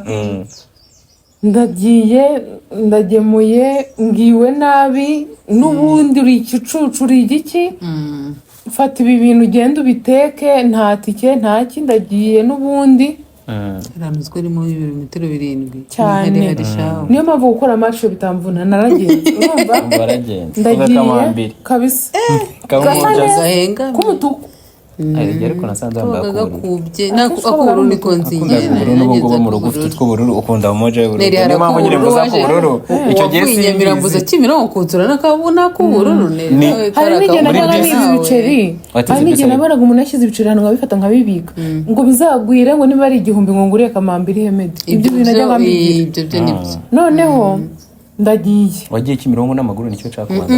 ndagemuye ngiwe nabi n'ubundi uri igicucu uri igiki fata ibi bintu ugenda ubiteke nta tike nta kindagiye n'ubundi ramuzwe ari muri 7 cyane niyo mpamvu gukora amasho bitamvuna naragenze urumva ndagiye kabisa gahenga k'umutuku ariko nasanze bakubye akuburu niko nzingera n'ubwo mu rugo ufite tw'ubururu ukunda umoja y'ubururu niyo mpamvu nyine mvuza ku bururu icyo gihe sinyirambuza Kimironko kuzura nakabona k'ubururu hari n'igihe nabaga niba ibiceri hari n'igihe nabonaga umuntu yashyize ibiceri hano nkabifata nkabibika ngo bizagwire ngo niba ari 1000 ngo nguriye Kamambiri Hemedi ibyo bintu najya nkambigira noneho ndagiye wagiye Kimironko n'amaguru nicyo cyakubanza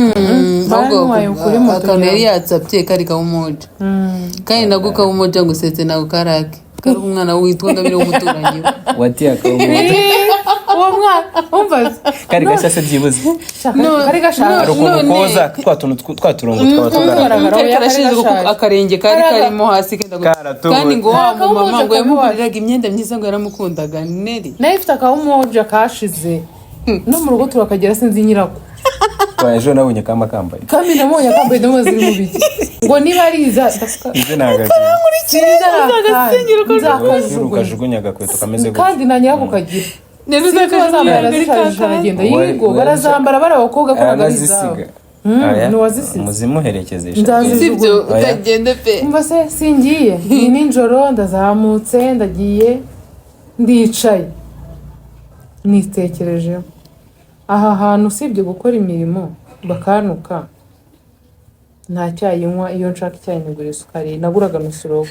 akantu yari yatsapye kari kawumoja kandi nabwo kawumoja ngo setse nawe karake kari umwana witwa Ngabire w'umuturanyi wati akawumoja uwo mwana umva kari gashase byibuze kari gashaka ari ukumukoza twaturongo twaba tugaragara karashinzwe akarenge kari karimo hasi kandi ngo wa mama ngo yamuguriraga imyenda myiza ngo yaramukundaga neri nayo ifite akawumoja kashize no mu rugo turakagera sinzi nyirako ejo nabonye kama kambaye kandi nabonye kambaye ndimo ziri mu biti ngo niba ari iza ize nagaje ukajugunya agakweto kameze gutya kandi na nyirako kagira neza zakazambara zikajana yigo barazambara bari abakobwa ko bagariza nuwazisize muzimuherekezesha sibyo utagende pe umva se singiye ni ninjoro ndazamutse ndagiye ndicaye nitekerejeho aha hantu usibye gukora imirimo bakanuka nta cyayinywa iyo nshaka icyayi nigura isukari naguraga nusurobo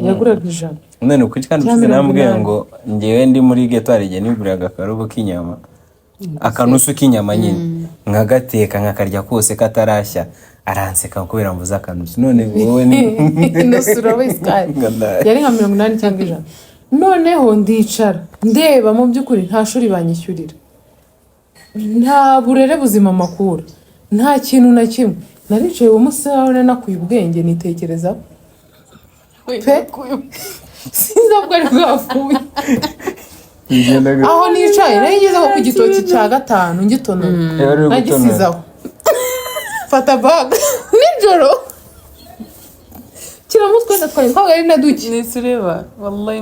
yaguraga 100 none ukuri kandi ufite nambwiye ngo ngewe ndi muri ghetto arigiye niguriraga akarubo k'inyama akanusu k'inyama nyine nkagateka nkakarya kose katarashya aranseka kubera mvuza akanusu none wowe ni nusurobo isukari yari nka 80 cyangwa 100 noneho ndicara ndeba mu by'ukuri nta shuri banyishyurira nta burere buzima makuru nta kintu na kimwe naricaye uwo musarane nakuye ubwenge nitekereza pe sinzi ubwo ari bwavuye aho nicaye nari ngezeho ku gitoki cya 5 ngitonoye nagisizaho fata bag nijoro kiramutwe natwaye twaga ari naduki nisureba wallahi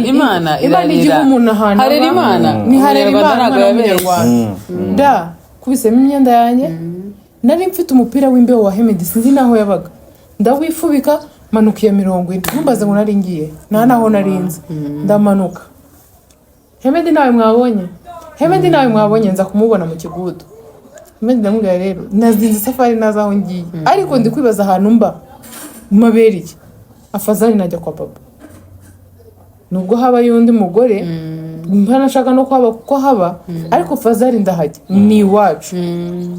imana igihe umuntu ahantu harera imana ni harera imana y'Abanyarwanda da kubisemo imyenda yanjye nari mfite umupira w'imbeho wa Hemedi sinzi naho yabaga ndawifubika manukiye 40 ntumbaze ngo nari ngiye naho narinze ndamanuka Hemedi nawe mwabonye nza kumubona mu kigudu Hemedi ndamubwira rero nazinze safari nazaho ngiye ariko ndi kwibaza ahantu mba maberiye afazali najya kwa papa nubwo haba yundi mugore mpanashaka no kwaba kuko haba ariko fazali ndahajya ni wacu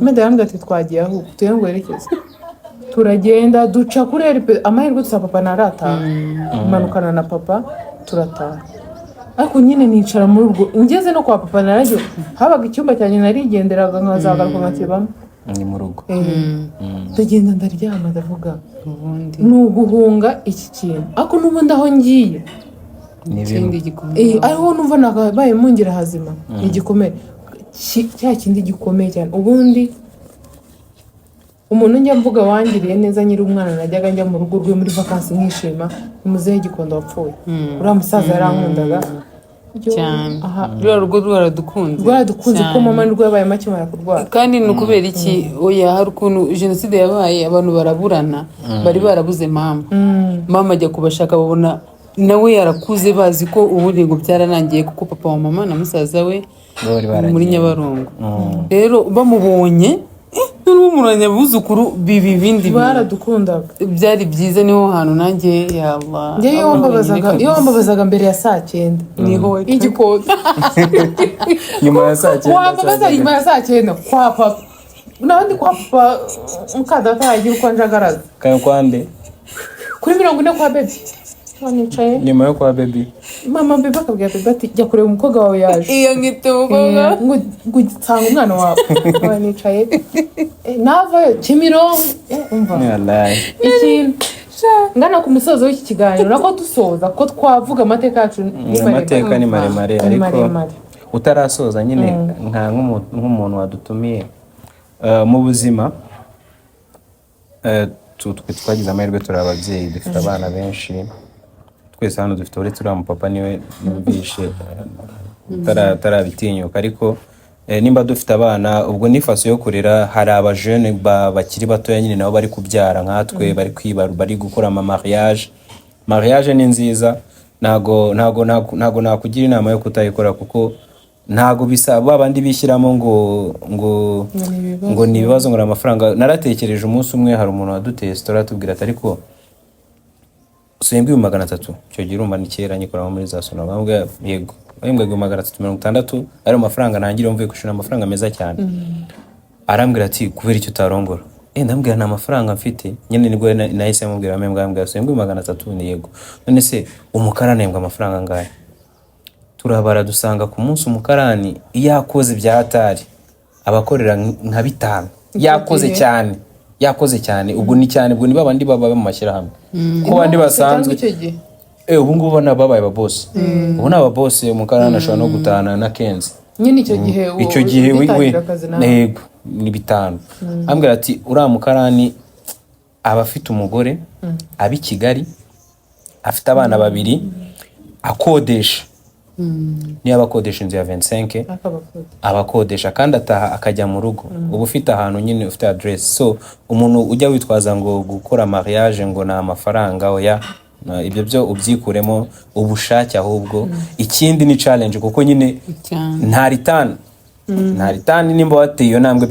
meda yambwira ati twagiye aho tuyangwerekeza turagenda duca kuri amahirwe tusa papa narataha manukana na papa turataha ariko nyine nicara muri urwo ngeze no kwa papa narajyo habaga icyumba cyanjye narigenderaga nkazagaruka nkakibamo ni mu rugo ndagenda ndaryama ndavuga ni uguhunga iki kintu ariko n'ubundi aho ngiye ikindi gikomeye ariho numva nakabaye mungira hazima igikomere cya kindi gikomeye cyane ubundi umuntu njya mvuga wangiriye neza nyiri umwana najyaga njya mu rugo rwe muri vakansi nkishima umuzehe Gikondo wapfuye uriya musaza yarankundaga cyane ruriya rugo rwaradukunze ko mama nirwo yabaye makimara kurwara kandi ni ukubera iki oya hari ukuntu jenoside yabaye abantu baraburana bari barabuze mama ajya kubashaka babona nawe yarakuze bazi ko ubundi ngo byararangiye kuko papa wa mama na musaza we muri Nyabarongo rero bamubonye n'ubu muranya buzukuru bibi bindi baradukundaga byari byiza niho hantu nanjye ya Allah iyo wambabazaga mbere ya 9:00 niho Igikondo nyuma ya 9:00 wambabaza nyuma ya 9:00 kwa papa n'abandi kwa papa mukadata yagira uko njagaraza kwande kuri 40 kwa baby wanicaye nyuma yo kwa baby mama baby akabwira baby ati jya kureba umukobwa wawe yaje iyo ngitubona ngo gutanga umwana wawe wanicaye nava Kimironko umva ikintu ngana ku musozo w'iki kiganiro nako dusoza ko twavuga amateka yacu amateka ni maremare ariko utarasoza nyine nk'umuntu wadutumiye mu buzima twagize amahirwe turi ababyeyi dufite abana benshi twese hano dufite uretse uriya mupapa niwe numvishe tarabitinyuka ariko nimba dufite abana ubwo nifaso yo kurera hari abajene bakiri batoya nyine nabo bari kubyara nkatwe bari kwibaru bari gukora mariage ni nziza ntago nakugira inama yo kutayikora kuko ntago bisaba abandi bishyiramo ngo ni ibibazo ngo amafaranga naratekereje umunsi umwe hari umuntu waduteye story tubwira ati ariko usembwe 300 cyo gihe urumva ni kera nyikora muri za sona bambwe yego bahembwa 360 ari amafaranga ntangira mvuye kushina amafaranga meza cyane arambwira ati kubera icyo utarongora ndambwira na amafaranga mfite nyine nibwo nahise mubwira mbwambwira usembwe 300 ni yego none se umukarani mbwa amafaranga ngahe turabara dusanga ku munsi umukarani yakoze bya hatari abakorera nka 5 yakoze cyane ubwo ni cyane ubwo ni babandi baba mu mashyirahamwe ko bandi basanzwe ubu ngubu nababaye aba boss ubu naba boss umukarani ashobora no gutana na Kenzi nyine icyo gihe we nego ni 5 ambwira ati uriya mukarani aba afite umugore abi Kigali afite abana babiri akodesha niyo abakodesha inzu ya 25 abakodesha kandi ataha akajya mu rugo ubu ufite ahantu nyine ufite address so umuntu ujya witwaza ngo gukora mariage ngo na amafaranga oya ibyo byo ubyikuremo ubushake ahubwo ikindi ni challenge kuko nyine nta ritani nimba wateye iyo ntambwe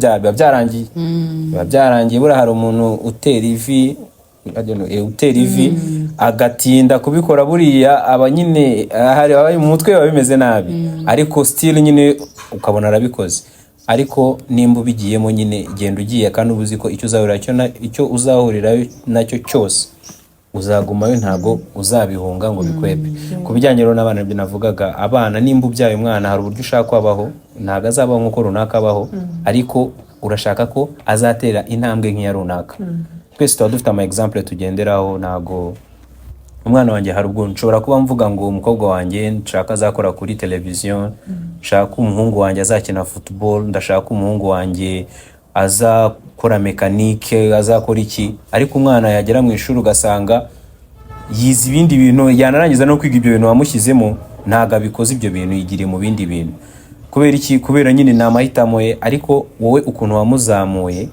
byarangiye bura hari umuntu utera ivi agatinda kubikora buriya aba nyine hari mu mutwe baba bimeze nabi ariko still nyine ukabona arabikoze ariko nimba ubigiyemo nyine genda ugiye kandi ubuzi ko icyo uzahurira nacyo cyose uzagumayo ntago uzabihunga ngo bikwepe kubijyanye rero n'abana byo navugaga abana nimba ubyaye umwana hari uburyo ushaka kwabaho ntago azabaho nkuko runaka abaho ariko urashaka ko azatera intambwe nk'iya runaka twese tuba dufite ama example tugenderaho ntago umwana wanjye hari ubwo nshobora kuba mvuga ngo umukobwa wanjye nshaka azakora kuri television nshaka umuhungu wanjye azakina football ndashaka umuhungu wanjye azakora mekanike azakora iki ariko umwana yagera mu ishuri ugasanga yize ibindi bintu yanarangiza no kwiga ibyo bintu wamushyizemo ntago abikoze ibyo bintu yigiriye mu bindi bintu kubera iki kubera nyine ni amahitamo ye ariko wowe ukuntu wamuzamuye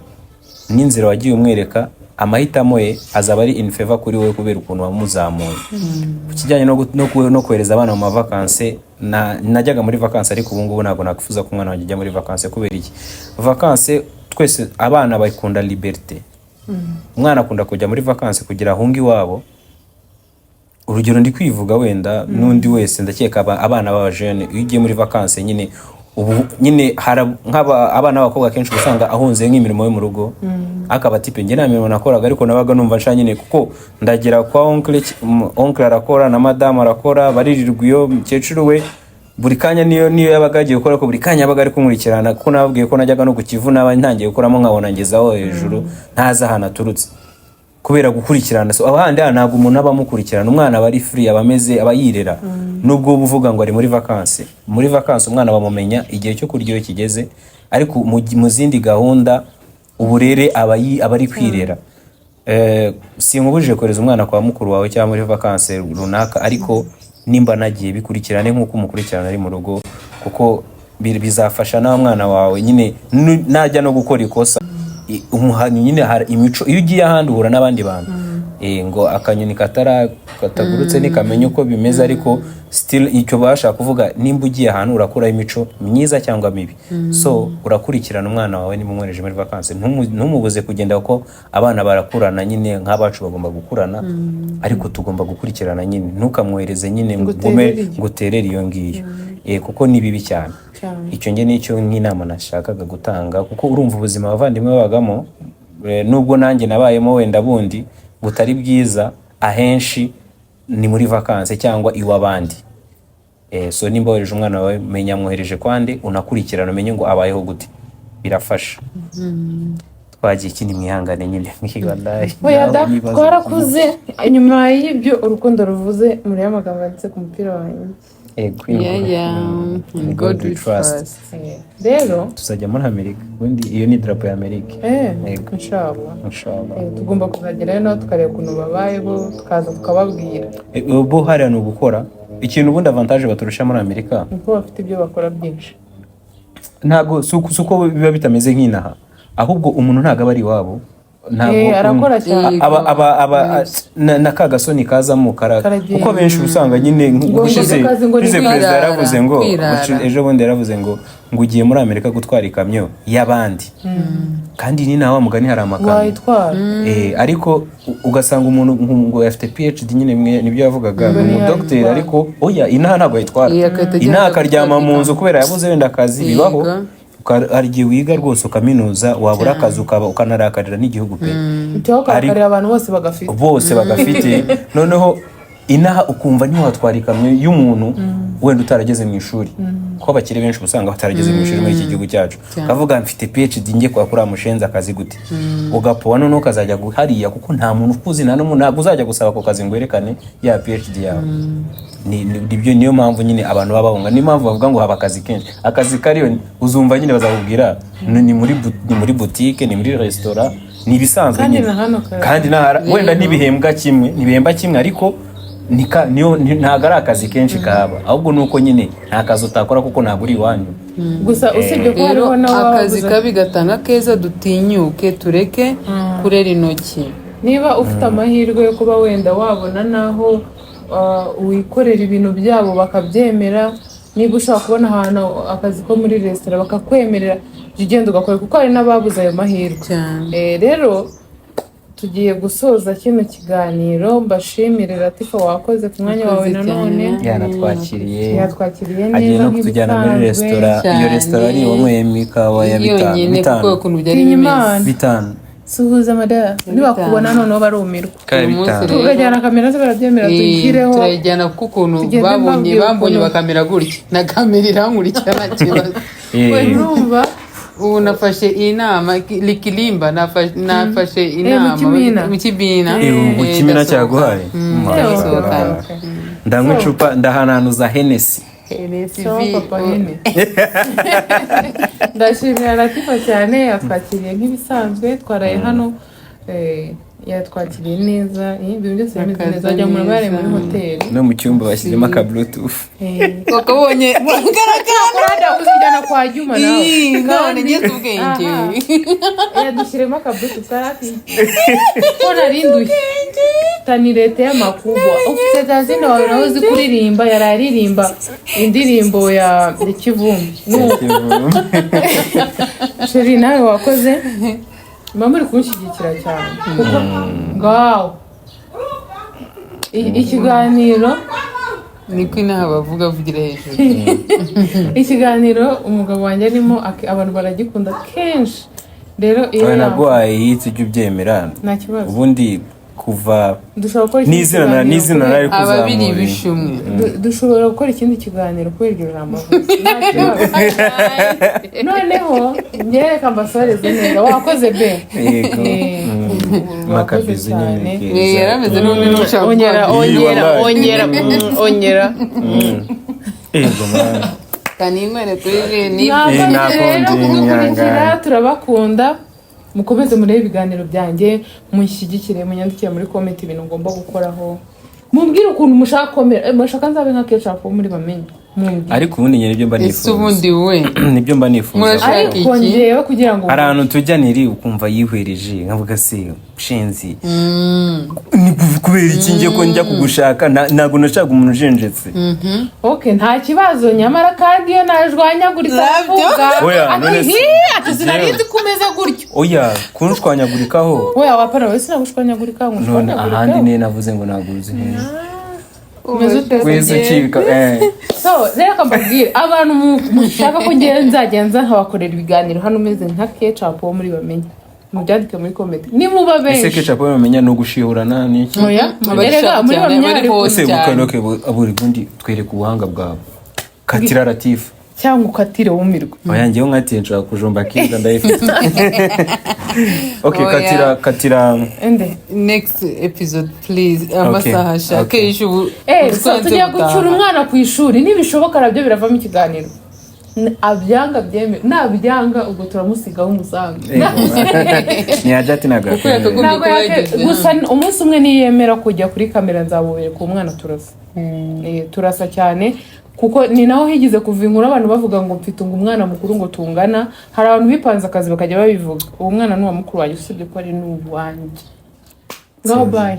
n'inzira wagiye umwereka amahitamo ye azaba ari in favor kuri wowe kubera ukuntu wamuzamuye ukijyanye no kohereza abana mu vacances najyaga muri vacances ariko ubu ngubu ntago nakufuza ko umwana wanjye ajya muri vacances kubera iki vacances twese abana bakunda liberté umwana akunda kujya muri vacances kugira ahungi wabo urugero ndi kwivuga wenda n'undi wese ndakeka abana b'abajene iyo ugiye muri vacances nyine ubu nyine abana b'abakobwa kenshi usanga ahunze nk'imirimo yo mu rugo akaba tipe njye nta mirimo nakoraga ariko nabaga numva nshaka nyine kuko ndagera kwa oncle arakora na madame arakora baririrwa iyo mukecuru we buri kanya niyo yabaga agiye gukora ko buri kanya yabaga ari kunkurikirana kuko nababwiye ko najyaga no ku Kivu naba ntangiye gukoramo nkabona ngezaho hejuru ntazi ahantu aturutse kubera gukurikirana so abandi ntabwo umuntu aba amukurikirana umwana aba ari free aba ameze aba yirera nubwo uvuga ngo ari muri vacances umwana bamumenya igihe cyo kurya iyo kigeze ariko mu zindi gahunda uburere aba ari kwirera sinkubujije kohereza umwana kwa mukuru wawe cyangwa muri vacances runaka ariko nimba nagiye bikurikirane nk'uko umukurikirana ari mu rugo kuko bizafasha na mwana wawe nyine najya no gukora ikosa umuhanyi nyine hari imico iyo ugiye ahandi uhura n'abandi bantu ngo akanyoni katagurutse nikamenya uko bimeze ariko still icyo bashaka kuvuga nimba ugiye ahantu urakuraho imico myiza cyangwa mibi so urakurikirana umwana wawe niba umwohereje muri vacances ntumubuze kugenda kuko abana barakurana nyine nk'abacu bagomba gukurana ariko tugomba gukurikirana nyine ntukamwohereze nyine ngo uterere iyo ngiyo kuko ni bibi cyane icyo nge nicyo nk'inama nashakaga gutanga kuko urumva ubuzima abavandimwe babagamo nubwo nanjye nabayemo wenda bundi butari bwiza ahenshi ni muri vacances cyangwa iw'abandi so nimba wohereje umwana wawe menya mwohereje kwande unakurikirana umenye ngo abayeho gute birafasha twagiye ikindi mwihangane nyine mwibandaye twarakuze nyuma y'ibyo urukundo ruvuze muri y'amagambo yanditse ku mupira wanjye God we trust rero tuzajya muri Amerika ubundi iyo ni drapo ya Amerika inshallah tugomba kuzagerayo naho tukareba ukuntu babayeho tukaza tukababwira bo hariya ni ugukora ikintu ubundi avantage baturusha muri Amerika nuko bafite ibyo bakora byinshi ntago suko biba bitameze nk'inaha ahubwo umuntu ntago aba ari iwabo arakora cyane na kagasoni kazamo kuko benshi usanga nyine ushize perezida yaravuze ngo ejo bundi yaravuze ngo ugiye muri Amerika gutwara ikamyo y'abandi kandi ni nawe mugani hari amakamyo ariko ugasanga umuntu ngo afite PhD nyine nibyo yavugaga mu doctor ariko oya inaha ntabwo yitwara inaha akaryama mu nzu kubera yabuze wenda akazi bibaho arigiye wiga rwose ukaminuza wabura akazi ukanarakarira n'igihugu pe ari abantu bose bagafite noneho inaha ukumva ntiwatwara ikamyo y'umuntu wenda utarageze mu ishuri kuko bakiri benshi usanga batarageze mu ishuri muri iki gihugu cyacu kavuga mfite PhD ngiye kwa mushenza akazi gute ugapowa noneho kazajya guhariya kuko nta muntu ukuzi ntabwo uzajya gusaba ako kazi ngo werekane ya PhD yawe niyo mpamvu nyine abantu babahunga niyo mpamvu bavuga ngo haba akazi kenshi akazi kariyo uzumva nyine bazakubwira ni muri boutique ni muri restaurant ni ibisanzwe nyine kandi wenda ntibihembwa kimwe ariko ntabwo ari akazi kenshi kahaba ahubwo ni uko nyine nta kazi utakora kuko ntabwo uri iwanyu gusa usibye ko hariho akazi kabi gatanga keza dutinyuke tureke kurera intoki niba ufite amahirwe yo kuba wenda wabona naho wikorera ibintu byabo bakabyemera niba ushaka kubona ahantu akazi ko muri resitora bakakwemerera ugenda ugakora kuko hari n'ababuze ayo mahirwe rero tugiye gusoza kino kiganiro mbashimire Latifa wakoze ku mwanya wawe nanone yatwakiriye neza agiye no kutujyana muri resitora iyo resitora ari wanyweyemo ikawa ya bitanu suhuza madara nibakubona noneho barumirwa tukajyana kamera ze barabyemera tuyigireho turayijyana kuko ukuntu bambonye bakamera gutya na kamera irankurikira nta kibazo urumva ubu nafashe inama likilimba nafashe inama mu kimina cyaguhaye ndanywa icupa ndahananuza Hennessy ndashimira Latifa cyane yatwakiriye nk'ibisanzwe twaraye hano yatwakiriye neza ibintu byose bimeze neza ajya muri bare muri hoteli no mu cyumba bashyizemo aka bluetooth wakabonye mugaragara kuzijyana kwa Juma nawe none ngiye ubwenge yadushyiremo aka bluetooth karati ko narinduye tanirete y'amakubwa ufite gazina wawe nawe uzi kuririmba yararirimba indirimbo ya Kivumbi sheri nawe wakoze mama uri kunshyigikira cyane kuko ngaho ikiganiro niko inaha bavuga vugira hejuru. Ikiganiro umugabo wanjye arimo abantu baragikunda kenshi rero iyo nagwaye yitse ujye ubyemera nta kibazo ubundi kuva n'izina nari kuzamura ababiri bishumwe dushobora gukora ikindi kiganiro kubera iryo jambo noneho nyereka mbasoreze neza wakoze be makabizi nyine yarameze n'ushaka ongera ego man kanimwere kuri kudukurikira turabakunda mukomeze murebe ibiganiro byanjye mushyigikire munyandikire muri comment ibintu ngomba gukoraho mumbwire ukuntu mushaka nzabe nka Ketchup muri bamenye ariko ubundi nyine ibyo mba nifuza ubundi we nibyo mba nifuza ariko ngewe kugira ngo ahantu tujya niri ukumva yihwereje nkavuga se shenzi ni kubera iki ngiye ko njya kugushaka ntago nashaka umuntu ujenjetse okay nta kibazo nyamara kandi iyo najwanyagurika oya none se sinarizi kumeza gutyo oya kunshwanyagurikaho oya wapara wese nagushwanyagurika none ahandi ne navuze ngo naguze neza kwese cibika so reka mbabwire abantu mushaka ko nzagenza nkabakorera ibiganiro hano umeze nka Ketchup wo muri bamenye mubyandike muri comment ni muba benshi ese Ketchup wo bamenye no gushihurana niki oya muberega muri bamenye ose bukanoke aburi bundi twereka ubuhanga bwabo katira Latif cyangwa ukatire wumirwe oya ngiye nkatiye nshaka kujomba kiza ndayifite okay katira ende next episode please amasaha shaka ishu tugiye gucyura umwana ku ishuri nibishoboka nabyo biravamo ikiganiro abyanga byeme nabyanga ubwo turamusigaho umusango ni ajati nagakwiye gusa umunsi umwe niyemera kujya kuri kamera nzabubere ku mwana turasa cyane kuko ni naho higize kuva inkuru abantu bavuga ngo mfite umwana mukuru ngo tungana hari abantu bipanze akazi bakajya babivuga uwo mwana ni uwa mukuru wanjye usibye ko ari n'uwanjye ngaho bye